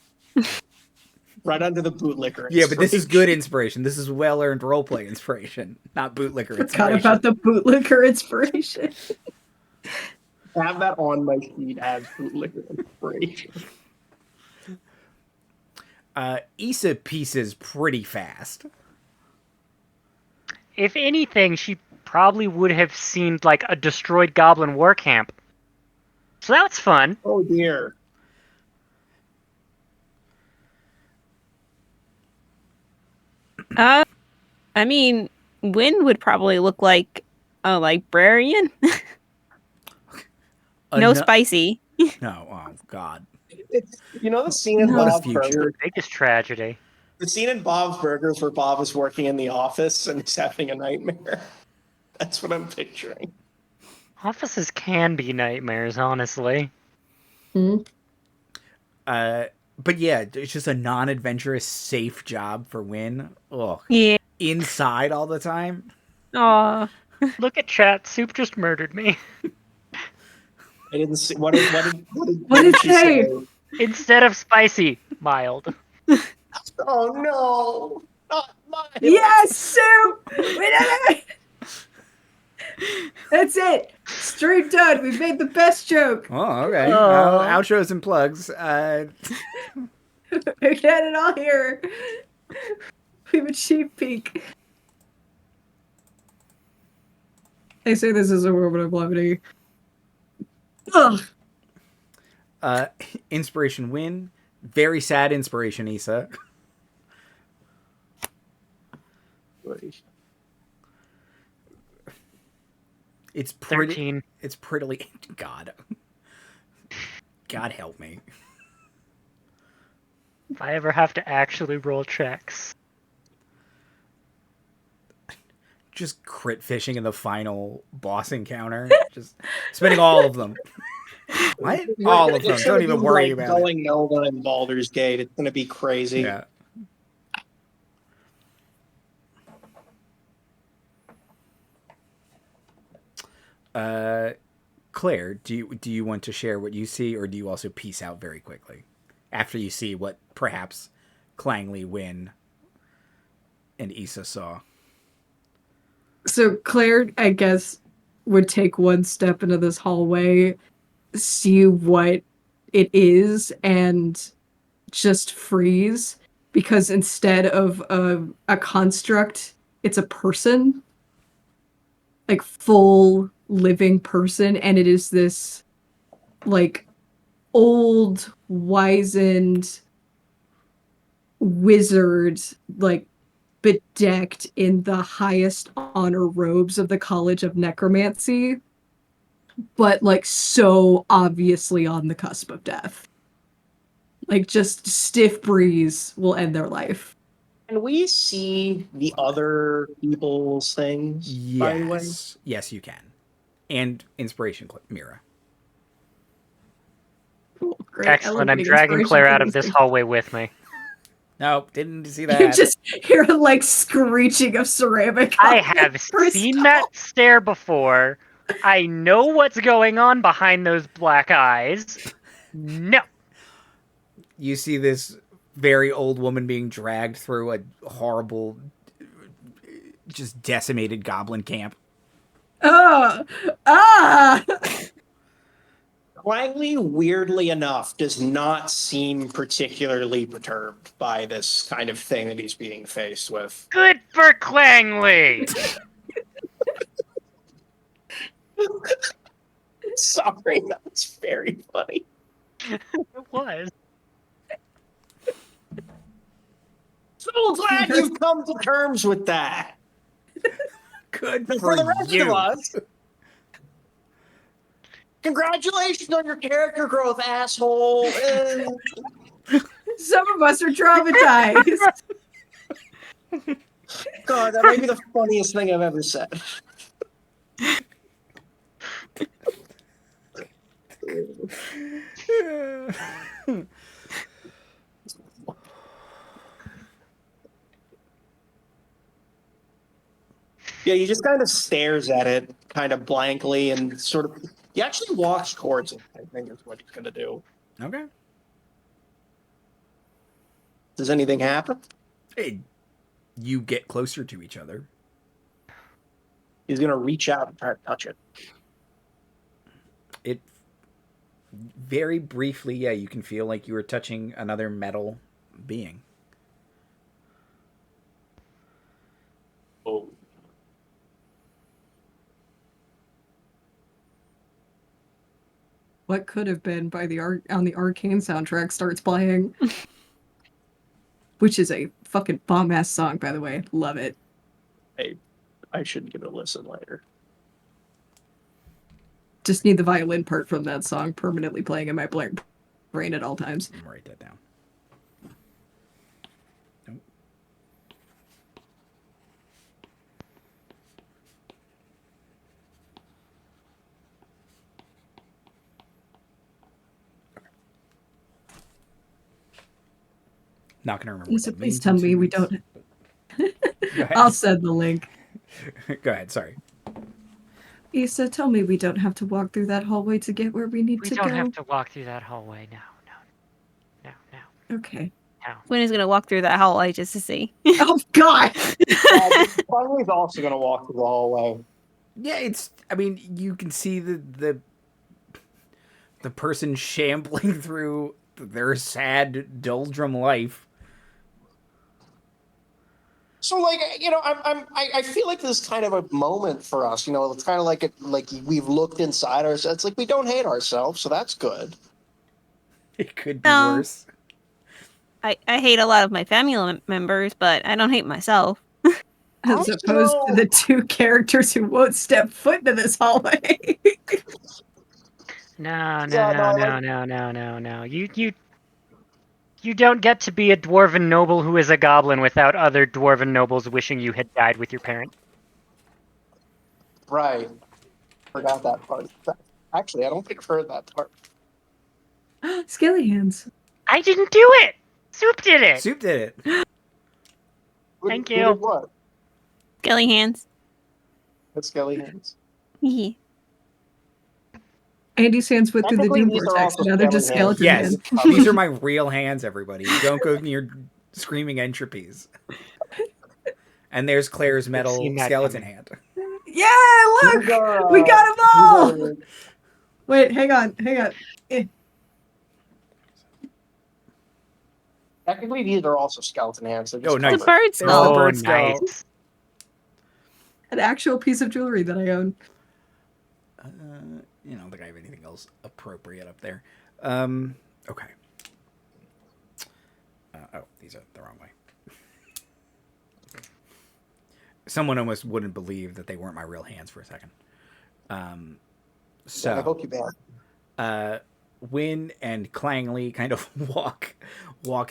Right under the bootlicker. Yeah, but this is good inspiration. This is well-earned roleplay inspiration, not bootlicker inspiration. Forgot about the bootlicker inspiration. Have that on my sheet as bootlicker inspiration. Issa pieces pretty fast. If anything, she probably would have seemed like a destroyed goblin war camp. So that's fun. Oh dear. I mean, Wynne would probably look like a librarian. No spicy. No, oh god. It's, you know the scene in What a Bob's future. Burgers? Biggest tragedy. The scene in Bob's Burgers where Bob is working in the office and he's having a nightmare. That's what I'm picturing. Offices can be nightmares, honestly. But yeah, it's just a non-adventurous, safe job for Wynne. Oh, Yeah. inside all the time. Aw. Look at chat. Soup just murdered me. I didn't see what did What did she say? Instead of spicy, mild. Oh no! Not mine. Yes, Soup! We did it! That's it. Stream done. We've made the best joke. Oh, okay. Oh. Outros and plugs. We got it all here. We've achieved peak. They say this is a moment of levity. Ugh. Inspiration Wynne. Very sad inspiration, Issa. It's pretty. 13. It's prettily. God. God help me. If I ever have to actually roll checks. Just crit fishing in the final boss encounter. Just spending all of them. What? All of them. It's Don't gonna even be worry like about it. going Nova and Baldur's Gate. It's gonna be crazy. Yeah. Claire, do you want to share what you see, or do you also peace out very quickly after you see what perhaps Clangley, Wynne, and Issa saw? So Claire, I guess, would take one step into this hallway, see what it is, and just freeze. Because instead of a construct, it's a person. Like, full living person. And it is this, like, old, wizened wizard, like, bedecked in the highest honor robes of the College of Necromancy, but like so obviously on the cusp of death. Like just stiff breeze will end their life. Can we see the other people's things, by the way? Yes, you can. And inspiration, Mira. Cool, great. Excellent. I'm dragging Claire out of this hallway with me. Nope, didn't see You that. just hear like screeching of ceramic. I have seen that stare before. I know what's going on behind those black eyes. No. You see this very old woman being dragged through a horrible, just decimated goblin camp. Clangley, weirdly enough, does not seem particularly perturbed by this kind of thing that he's being faced with. Good for Clangley! Sorry, that was very funny. It was. So glad you've come to terms with that. Good And for for the rest you. of us, congratulations on your character growth, asshole. Some of us are traumatized. God, that might be the funniest thing I've ever said. Yeah, he just kind of stares at it, kind of blankly, and sort of. He actually walks towards it, I think is what he's going to do. Okay. Does anything happen? Hey, you get closer to each other. He's going to reach out and try to touch it. It very briefly, yeah, you can feel like you were touching another metal being. Oh. What could have been by the on the Arcane soundtrack starts playing. Which is a fucking bomb-ass song, by the way. Love it. Hey, I should give it a listen later. Just need the violin part from that song permanently playing in my brain at all times. I'm gonna write that down. Nope. Not gonna remember. Lisa, please tell me we don't. I'll send the link. Go ahead. Sorry. Issa, tell me we don't have to walk through that hallway to get where we need We to don't go. have to walk through that hallway. No. Okay. Wynne is gonna walk through that hallway just to see. Oh God! Clangley's also going to walk through the hallway. Yeah, it's. I mean, you can see the person shambling through their sad doldrum life. So, like, you know, I feel like this is kind of a moment for us. You know, it's kind of like we've looked inside ourselves. It's like we don't hate ourselves, so that's good. It could be No. worse. I hate a lot of my family members, but I don't hate myself. As opposed to the two characters who won't step foot into this hallway. No. You don't get to be a dwarven noble who is a goblin without other dwarven nobles wishing you had died with your parents. Right. Forgot that part. Actually, I don't think I've heard that part. Skelly hands. I didn't do it! Soup did it! Soup did it. Thank Who you. did what? Skelly hands. That's Skelly hands. Yeah. Andy's hands went through the Technically, Doom these are Vortex, also now they're just skeleton skeleton Yes, hands. these are my real hands, everybody. Don't go near screaming entropies. And there's Claire's metal seen that skeleton coming. hand. Yeah, look! These are, We got them these all! are- Wait, hang on. Technically, these are also skeleton hands. They're Oh, just nice. It's a covered. bird There's the skull. bird Oh, skull. nice. An actual piece of jewelry that I own. I don't think I have anything else appropriate up there. Okay. These are the wrong way. Someone almost wouldn't believe that they weren't my real hands for a second. I hope you bad. Wynne and Clangley kind of walk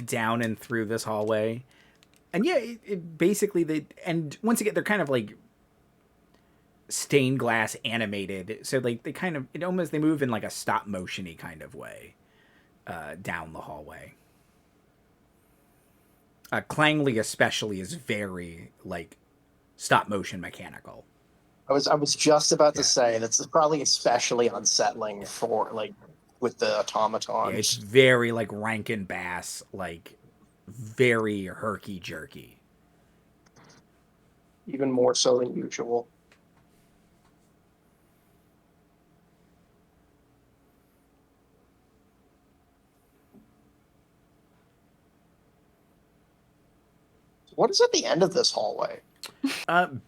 down and through this hallway, and yeah, it basically and once again they're kind of like stained glass animated, so like they move in like a stop motiony kind of way down the hallway. Clangley especially is very like stop motion mechanical. I was just about to say that's probably especially unsettling for like with the automatons. Yeah, it's very like Rankin Bass, like very herky jerky. Even more so than usual. What is at the end of this hallway?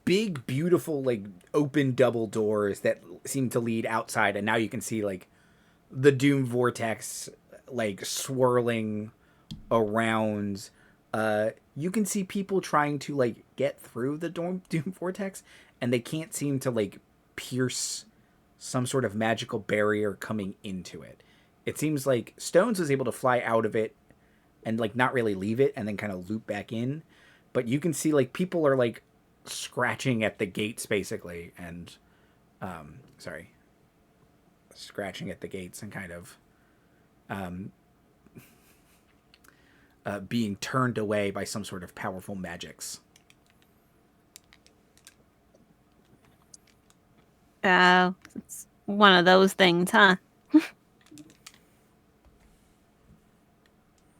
Big, beautiful, like open double doors that seem to lead outside, and now you can see like the Doom vortex like swirling around. You can see people trying to like get through the Doom vortex, and they can't seem to like pierce some sort of magical barrier coming into it. It seems like Stones was able to fly out of it and like not really leave it and then kind of loop back in. But you can see like people are like scratching at the gates basically, and scratching at the gates and kind of being turned away by some sort of powerful magics. It's one of those things, huh?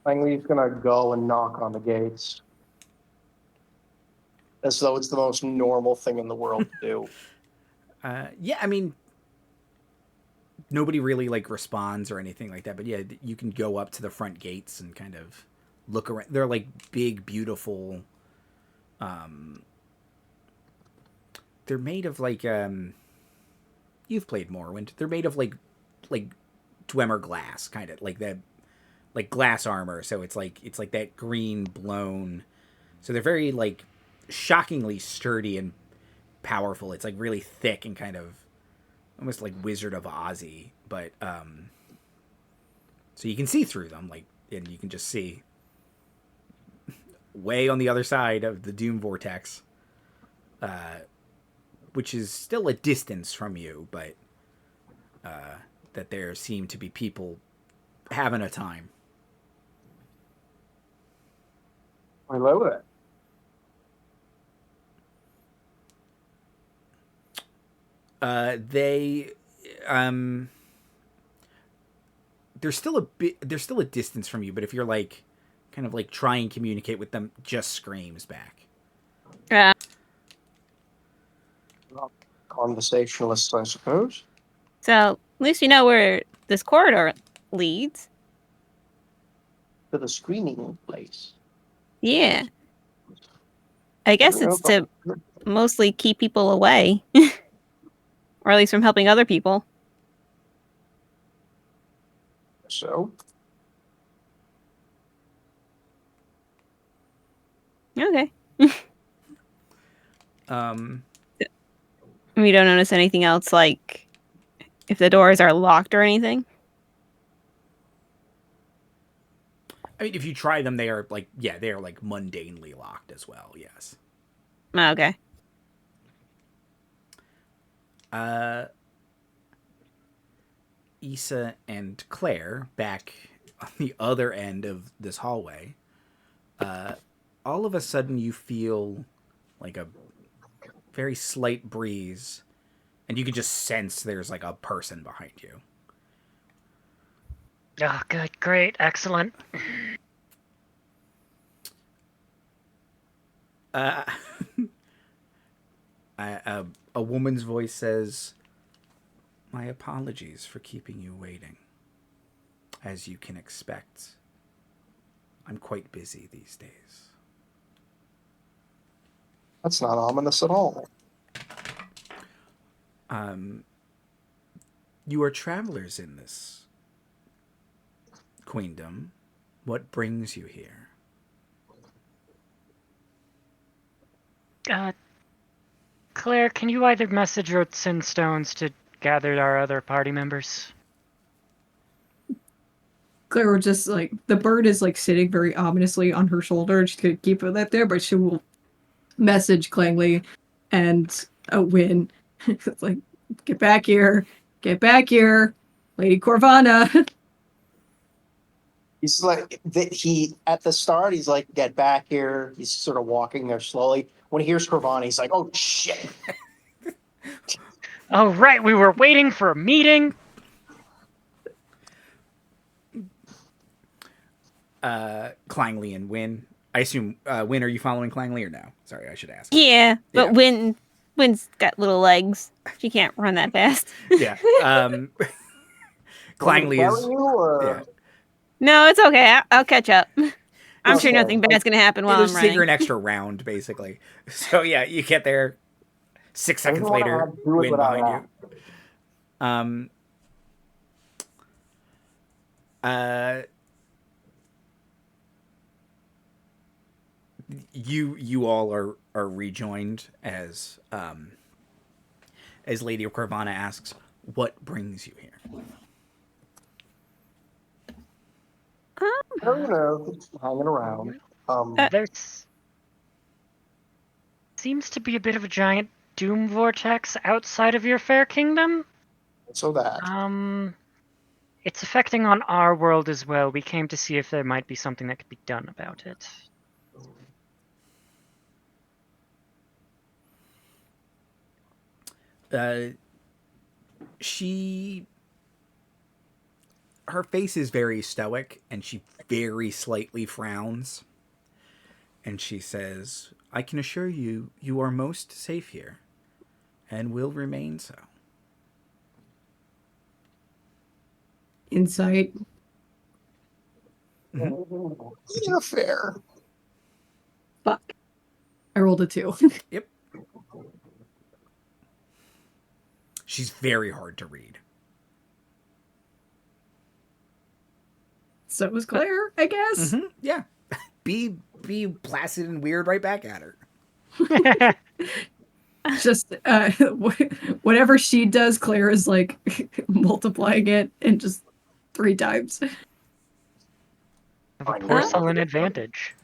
Langley's gonna go and knock on the gates. As though it's the most normal thing in the world to do. Yeah, I mean, nobody really like responds or anything like that. But yeah, you can go up to the front gates and kind of look around. They're like big, beautiful. They're made of like you've played Morrowind. They're made of like Dwemer glass, kind of like that, like glass armor. So it's like that green blown. So they're very like shockingly sturdy and powerful. It's like really thick and kind of almost like Wizard of Ozzy, but so you can see through them, like, and you can just see way on the other side of the Doom vortex, which is still a distance from you, but that there seem to be people having a time. I love it. There's still a distance from you, but if you're like kind of like try and communicate with them, just screams back. Conversationalists, I suppose. So at least you know where this corridor leads. To the screening place. Yeah. I guess it's to mostly keep people away. Or at least from helping other people. So? Okay. We don't notice anything else, like if the doors are locked or anything? I mean, if you try them, they are like mundanely locked as well. Yes. Okay. Issa and Claire back on the other end of this hallway. All of a sudden, you feel like a very slight breeze, and you can just sense there's like a person behind you. Oh, good, great, excellent. A a woman's voice says, "My apologies for keeping you waiting. As you can expect, I'm quite busy these days." That's not ominous at all. You are travelers in this queendom. What brings you here? Claire, can you either message or send stones to gather our other party members? Claire will just like, the bird is like sitting very ominously on her shoulder. She's gonna keep it that there, but she will message Clangley and Wynne. It's like, get back here, Lady Corvana. He's like, at the start, he's like, get back here. He's sort of walking there slowly. When he hears Corvana, he's like, oh, shit. Oh, right, we were waiting for a meeting. Clangley and Wynne. I assume, Wynne, are you following Clangley or no? Sorry, I should ask. Yeah, but Yeah. Wynn's got little legs. She can't run that fast. Yeah. Clangley is... Yeah. No, it's okay. I'll catch up. I'm sure Okay. nothing bad's going to happen while It'll I'm just take her running. an extra round, basically. So, yeah, you get there. 6 seconds later, Wynne behind you. You all are rejoined as Lady Corvana asks, "What brings you here?" I don't know. Hanging around. There's seems to be a bit of a giant doom vortex outside of your fair kingdom. So that. It's affecting on our world as well. We came to see if there might be something that could be done about it. Her face is very stoic, and she very slightly frowns. And she says, "I can assure you, you are most safe here, and will remain so." Insight. Yeah, fair. Fuck. I rolled a 2. Yep. She's very hard to read. So was Claire, I guess. Mm-hmm. Yeah. Be placid and weird right back at her. Just whatever she does, Claire is like multiplying it and just 3 times. Have a porcelain advantage.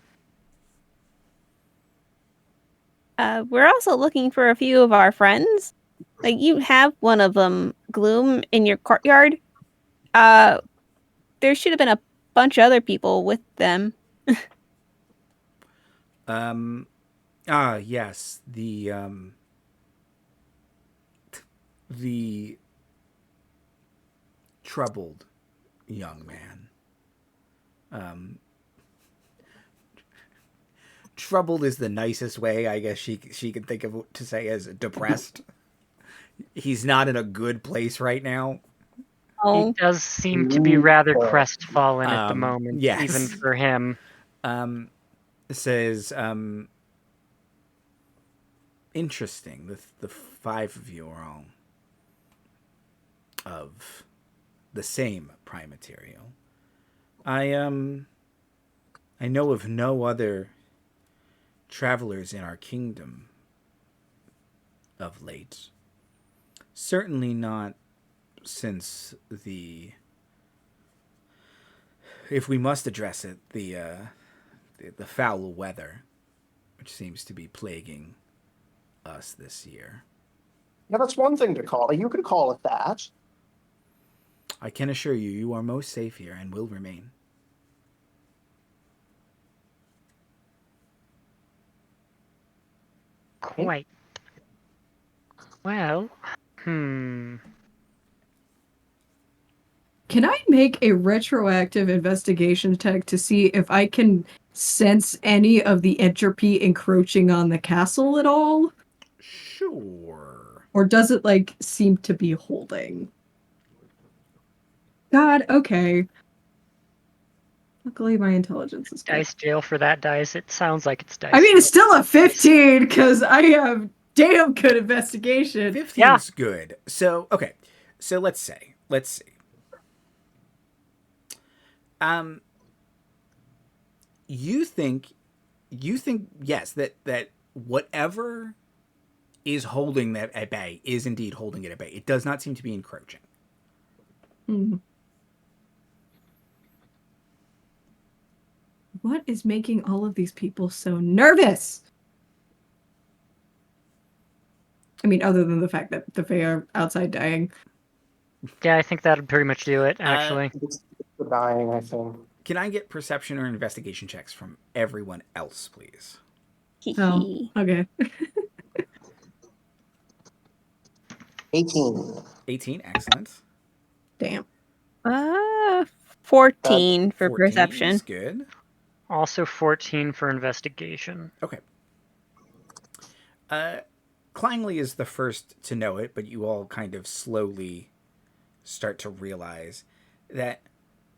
We're also looking for a few of our friends. Like, you have one of them, Gloom, in your courtyard. There should have been a bunch of other people with them. Yes, the troubled young man. Troubled is the nicest way, I guess she can think of to say, as depressed. He's not in a good place right now. He does seem to be rather crestfallen at the moment, yes. even for him. It says, interesting. The 5 of you are all of the same prime material. I know of no other travelers in our kingdom of late. Certainly not since if we must address it, the foul weather, which seems to be plaguing us this year. Yeah, that's one thing to call it. You could call it that. I can assure you, you are most safe here and will remain. Quite. Well, Can I make a retroactive investigation check to see if I can sense any of the entropy encroaching on the castle at all? Sure. Or does it, like, seem to be holding? God, okay. Luckily, my intelligence is good. Dice jail for that dice. It sounds like it's dice. I mean, it's jail. still a 15, because I have damn good investigation. 15's good. So, okay. So let's see. You think yes, that whatever is holding that at bay is indeed holding it at bay. It does not seem to be encroaching. Hmm. What is making all of these people so nervous? I mean, other than the fact that the Fae are outside dying. Yeah, I think that'd pretty much do it, actually. It's the dying, I think. Can I get perception or investigation checks from everyone else, please? Oh, okay. 18. 18, excellent. Damn. 14 for 14 perception. is good. Also 14 for investigation. Okay. Clangley is the first to know it, but you all kind of slowly start to realize that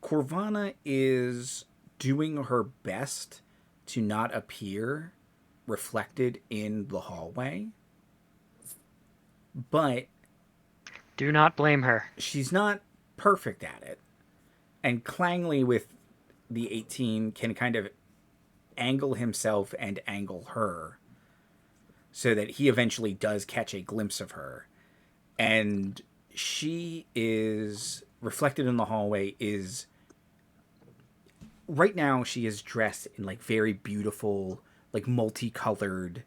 Corvana is doing her best to not appear reflected in the hallway. But Do not blame her. she's not perfect at it. And Clangley with the 18 can kind of angle himself and angle her so that he eventually does catch a glimpse of her. And she is reflected in the hallway is right now she is dressed in like very beautiful, like multicolored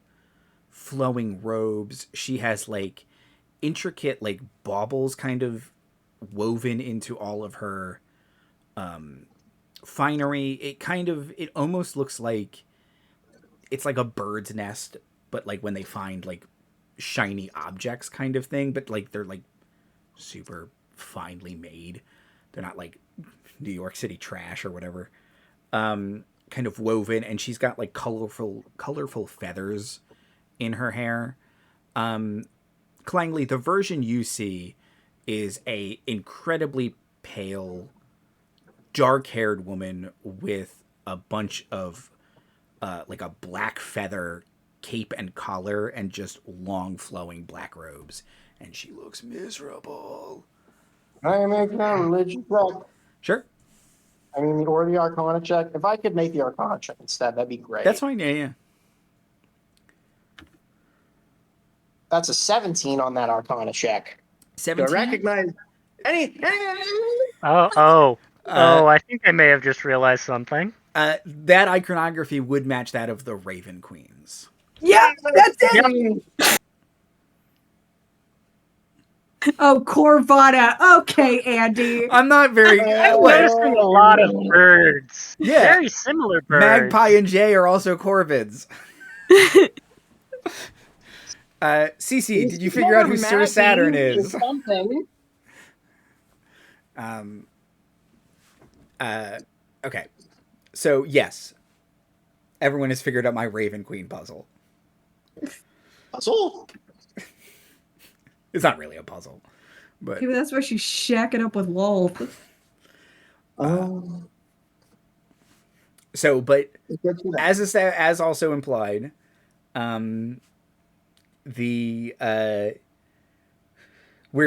flowing robes. She has like intricate like baubles kind of woven into all of her finery. It almost looks like it's like a bird's nest, but like when they find like shiny objects kind of thing, but like they're like super finely made. They're not like New York City trash or whatever. Kind of woven, and she's got like colorful feathers in her hair. Clangley, the version you see is a incredibly pale, dark-haired woman with a bunch of like a black feather cape and collar and just long flowing black robes, and she looks miserable. Can I make a religion check? Sure. I mean, or the Arcana check. If I could make the Arcana check instead, that'd be great. That's fine. Yeah. That's a 17 on that Arcana check. 17. Do I recognize any? I think I may have just realized something. That iconography would match that of the Raven Queens. Yeah, that's it! Oh, Corvana. Okay, Andy. I'm not very. I'm noticing a lot of birds. Yeah. Very similar birds. Magpie and Jay are also corvids. Cece, did you figure out who Sir Saturn is? Something. Okay. So, yes. Everyone has figured out my Raven Queen puzzle. Puzzle? It's not really a puzzle. But Maybe that's why she's shacking up with Lol. so, but as also implied, we're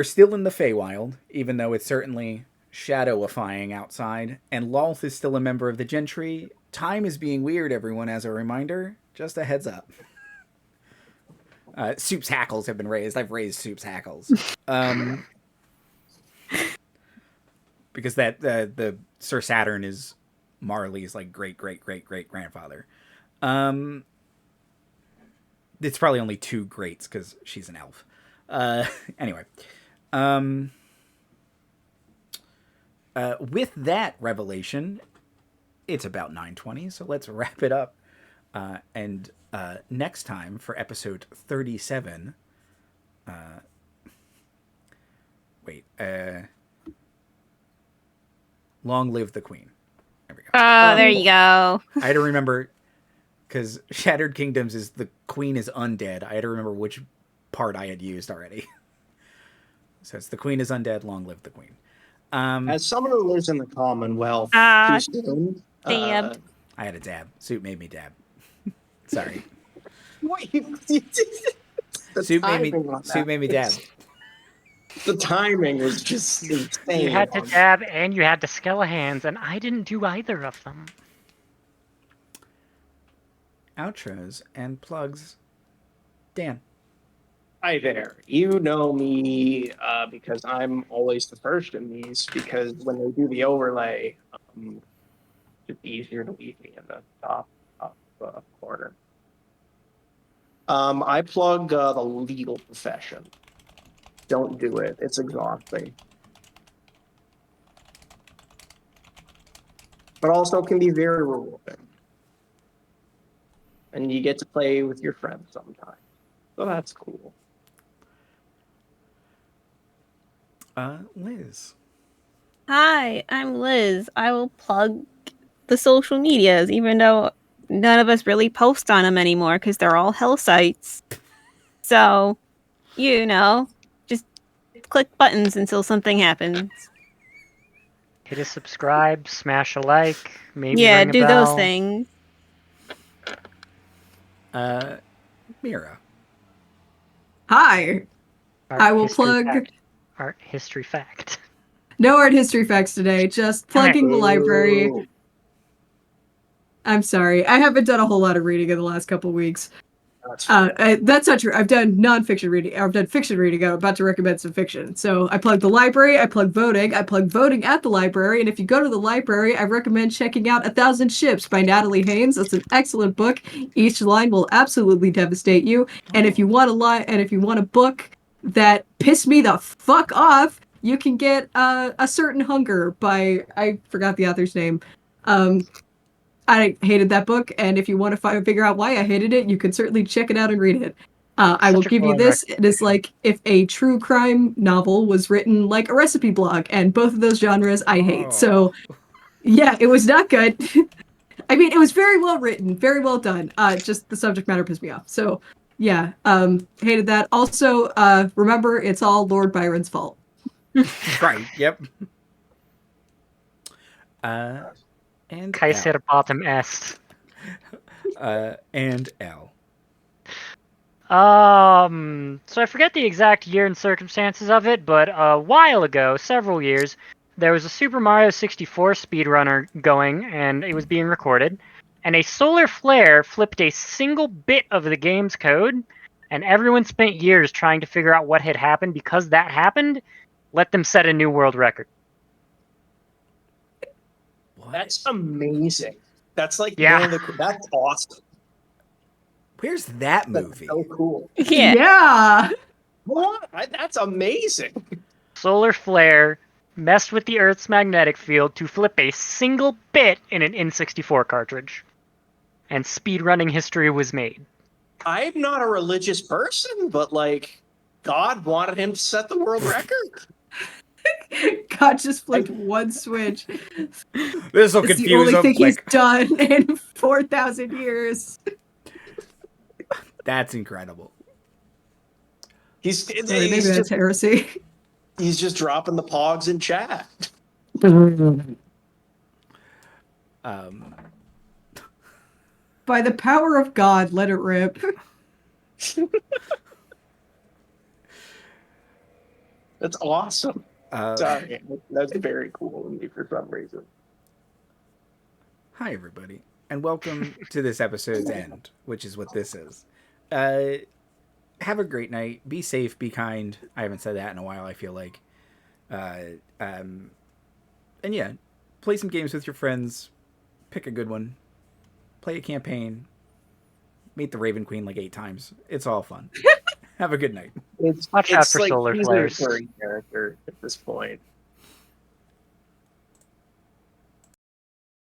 still in the Feywild, even though it's certainly shadowifying outside, and Lolth is still a member of the Gentry. Time is being weird, everyone, as a reminder. Just a heads up. Soup's hackles have been raised. I've raised Soup's hackles. Because the Sir Saturn is Marley's like great grandfather. It's probably only two greats because she's an elf. Anyway. With that revelation, it's about 9:20, so let's wrap it up. And next time for episode 37. Long live the Queen. There we go. Oh, there you go. I had to remember because Shattered Kingdoms is the Queen is undead. I had to remember which part I had used already. So it's the queen is undead, long live the queen. As someone who lives in the Commonwealth, Ah, too soon. dabbed. I had a dab. Suit made me dab. Sorry. What the Suit made me. timing on Suit that made me dab. was- The timing was just insane. You had to dab and you had to scale hands, and I didn't do either of them. Outros and plugs. Dan. Hi there. You know me because I'm always the first in these, because when they do the overlay, it's easier to leave me in the top corner. I plug the legal profession. Don't do it. It's exhausting. But also can be very rewarding. And you get to play with your friends sometimes. So that's cool. Liz. Hi, I'm Liz. I will plug the social medias, even though none of us really post on them anymore because they're all hell sites. So, just click buttons until something happens. Hit a subscribe, smash a like, maybe Yeah, ring a do bell. those things. Mira. Hi. Art I will history plug- fact. Art history fact. No art history facts today, just plugging the library. Ooh. I'm sorry. I haven't done a whole lot of reading in the last couple weeks. That's That's not true. I've done nonfiction reading. I've done fiction reading. I'm about to recommend some fiction. So I plug the library. I plug voting. I plug voting at the library. And if you go to the library, I recommend checking out 1,000 Ships by Natalie Haynes. It's an excellent book. Each line will absolutely devastate you. And if you want a book that pissed me the fuck off, you can get A Certain Hunger by, I forgot the author's name. I hated that book, and if you want to figure out why I hated it, you can certainly check it out and read it. I will Such a give you glowing this. It is like if a true crime novel was written like a recipe blog, and both of those genres I hate. So, yeah, it was not good. I mean, it was very well written, very well done. Just the subject matter pissed me off. So, yeah, hated that. Also, remember, it's all Lord Byron's fault. Right. Yep. And Kaiser bottom est. and L. So I forget the exact year and circumstances of it, but a while ago, several years, there was a Super Mario 64 speedrunner going, and it was being recorded, and a solar flare flipped a single bit of the game's code, and everyone spent years trying to figure out what had happened. Because that happened, let them set a new world record. What? That's amazing. That's like Yeah. one of the. That's awesome. Where's that That's movie? so cool. Yeah. Yeah. What? That's amazing. Solar flare messed with the Earth's magnetic field to flip a single bit in an N64 cartridge. And speedrunning history was made. I'm not a religious person, but like, God wanted him to set the world record. God just flipped one switch. This will It's the confuse only them. thing he's Like, done in 4,000 years. that's incredible. He's Sorry, maybe that's heresy. he's just dropping the pogs in chat. By the power of God, let it rip. That's awesome. Uh, Sorry, that's very cool to me for some reason. Hi, everybody, and welcome to this episode's end, which is what this is. Have a great night. Be safe. Be kind. I haven't said that in a while, I feel like. And yeah, play some games with your friends. Pick a good one. Play a campaign. Meet the Raven Queen like 8 times. It's all fun. Have a good night. Watch out for like solar he's a flares. recurring character at this point.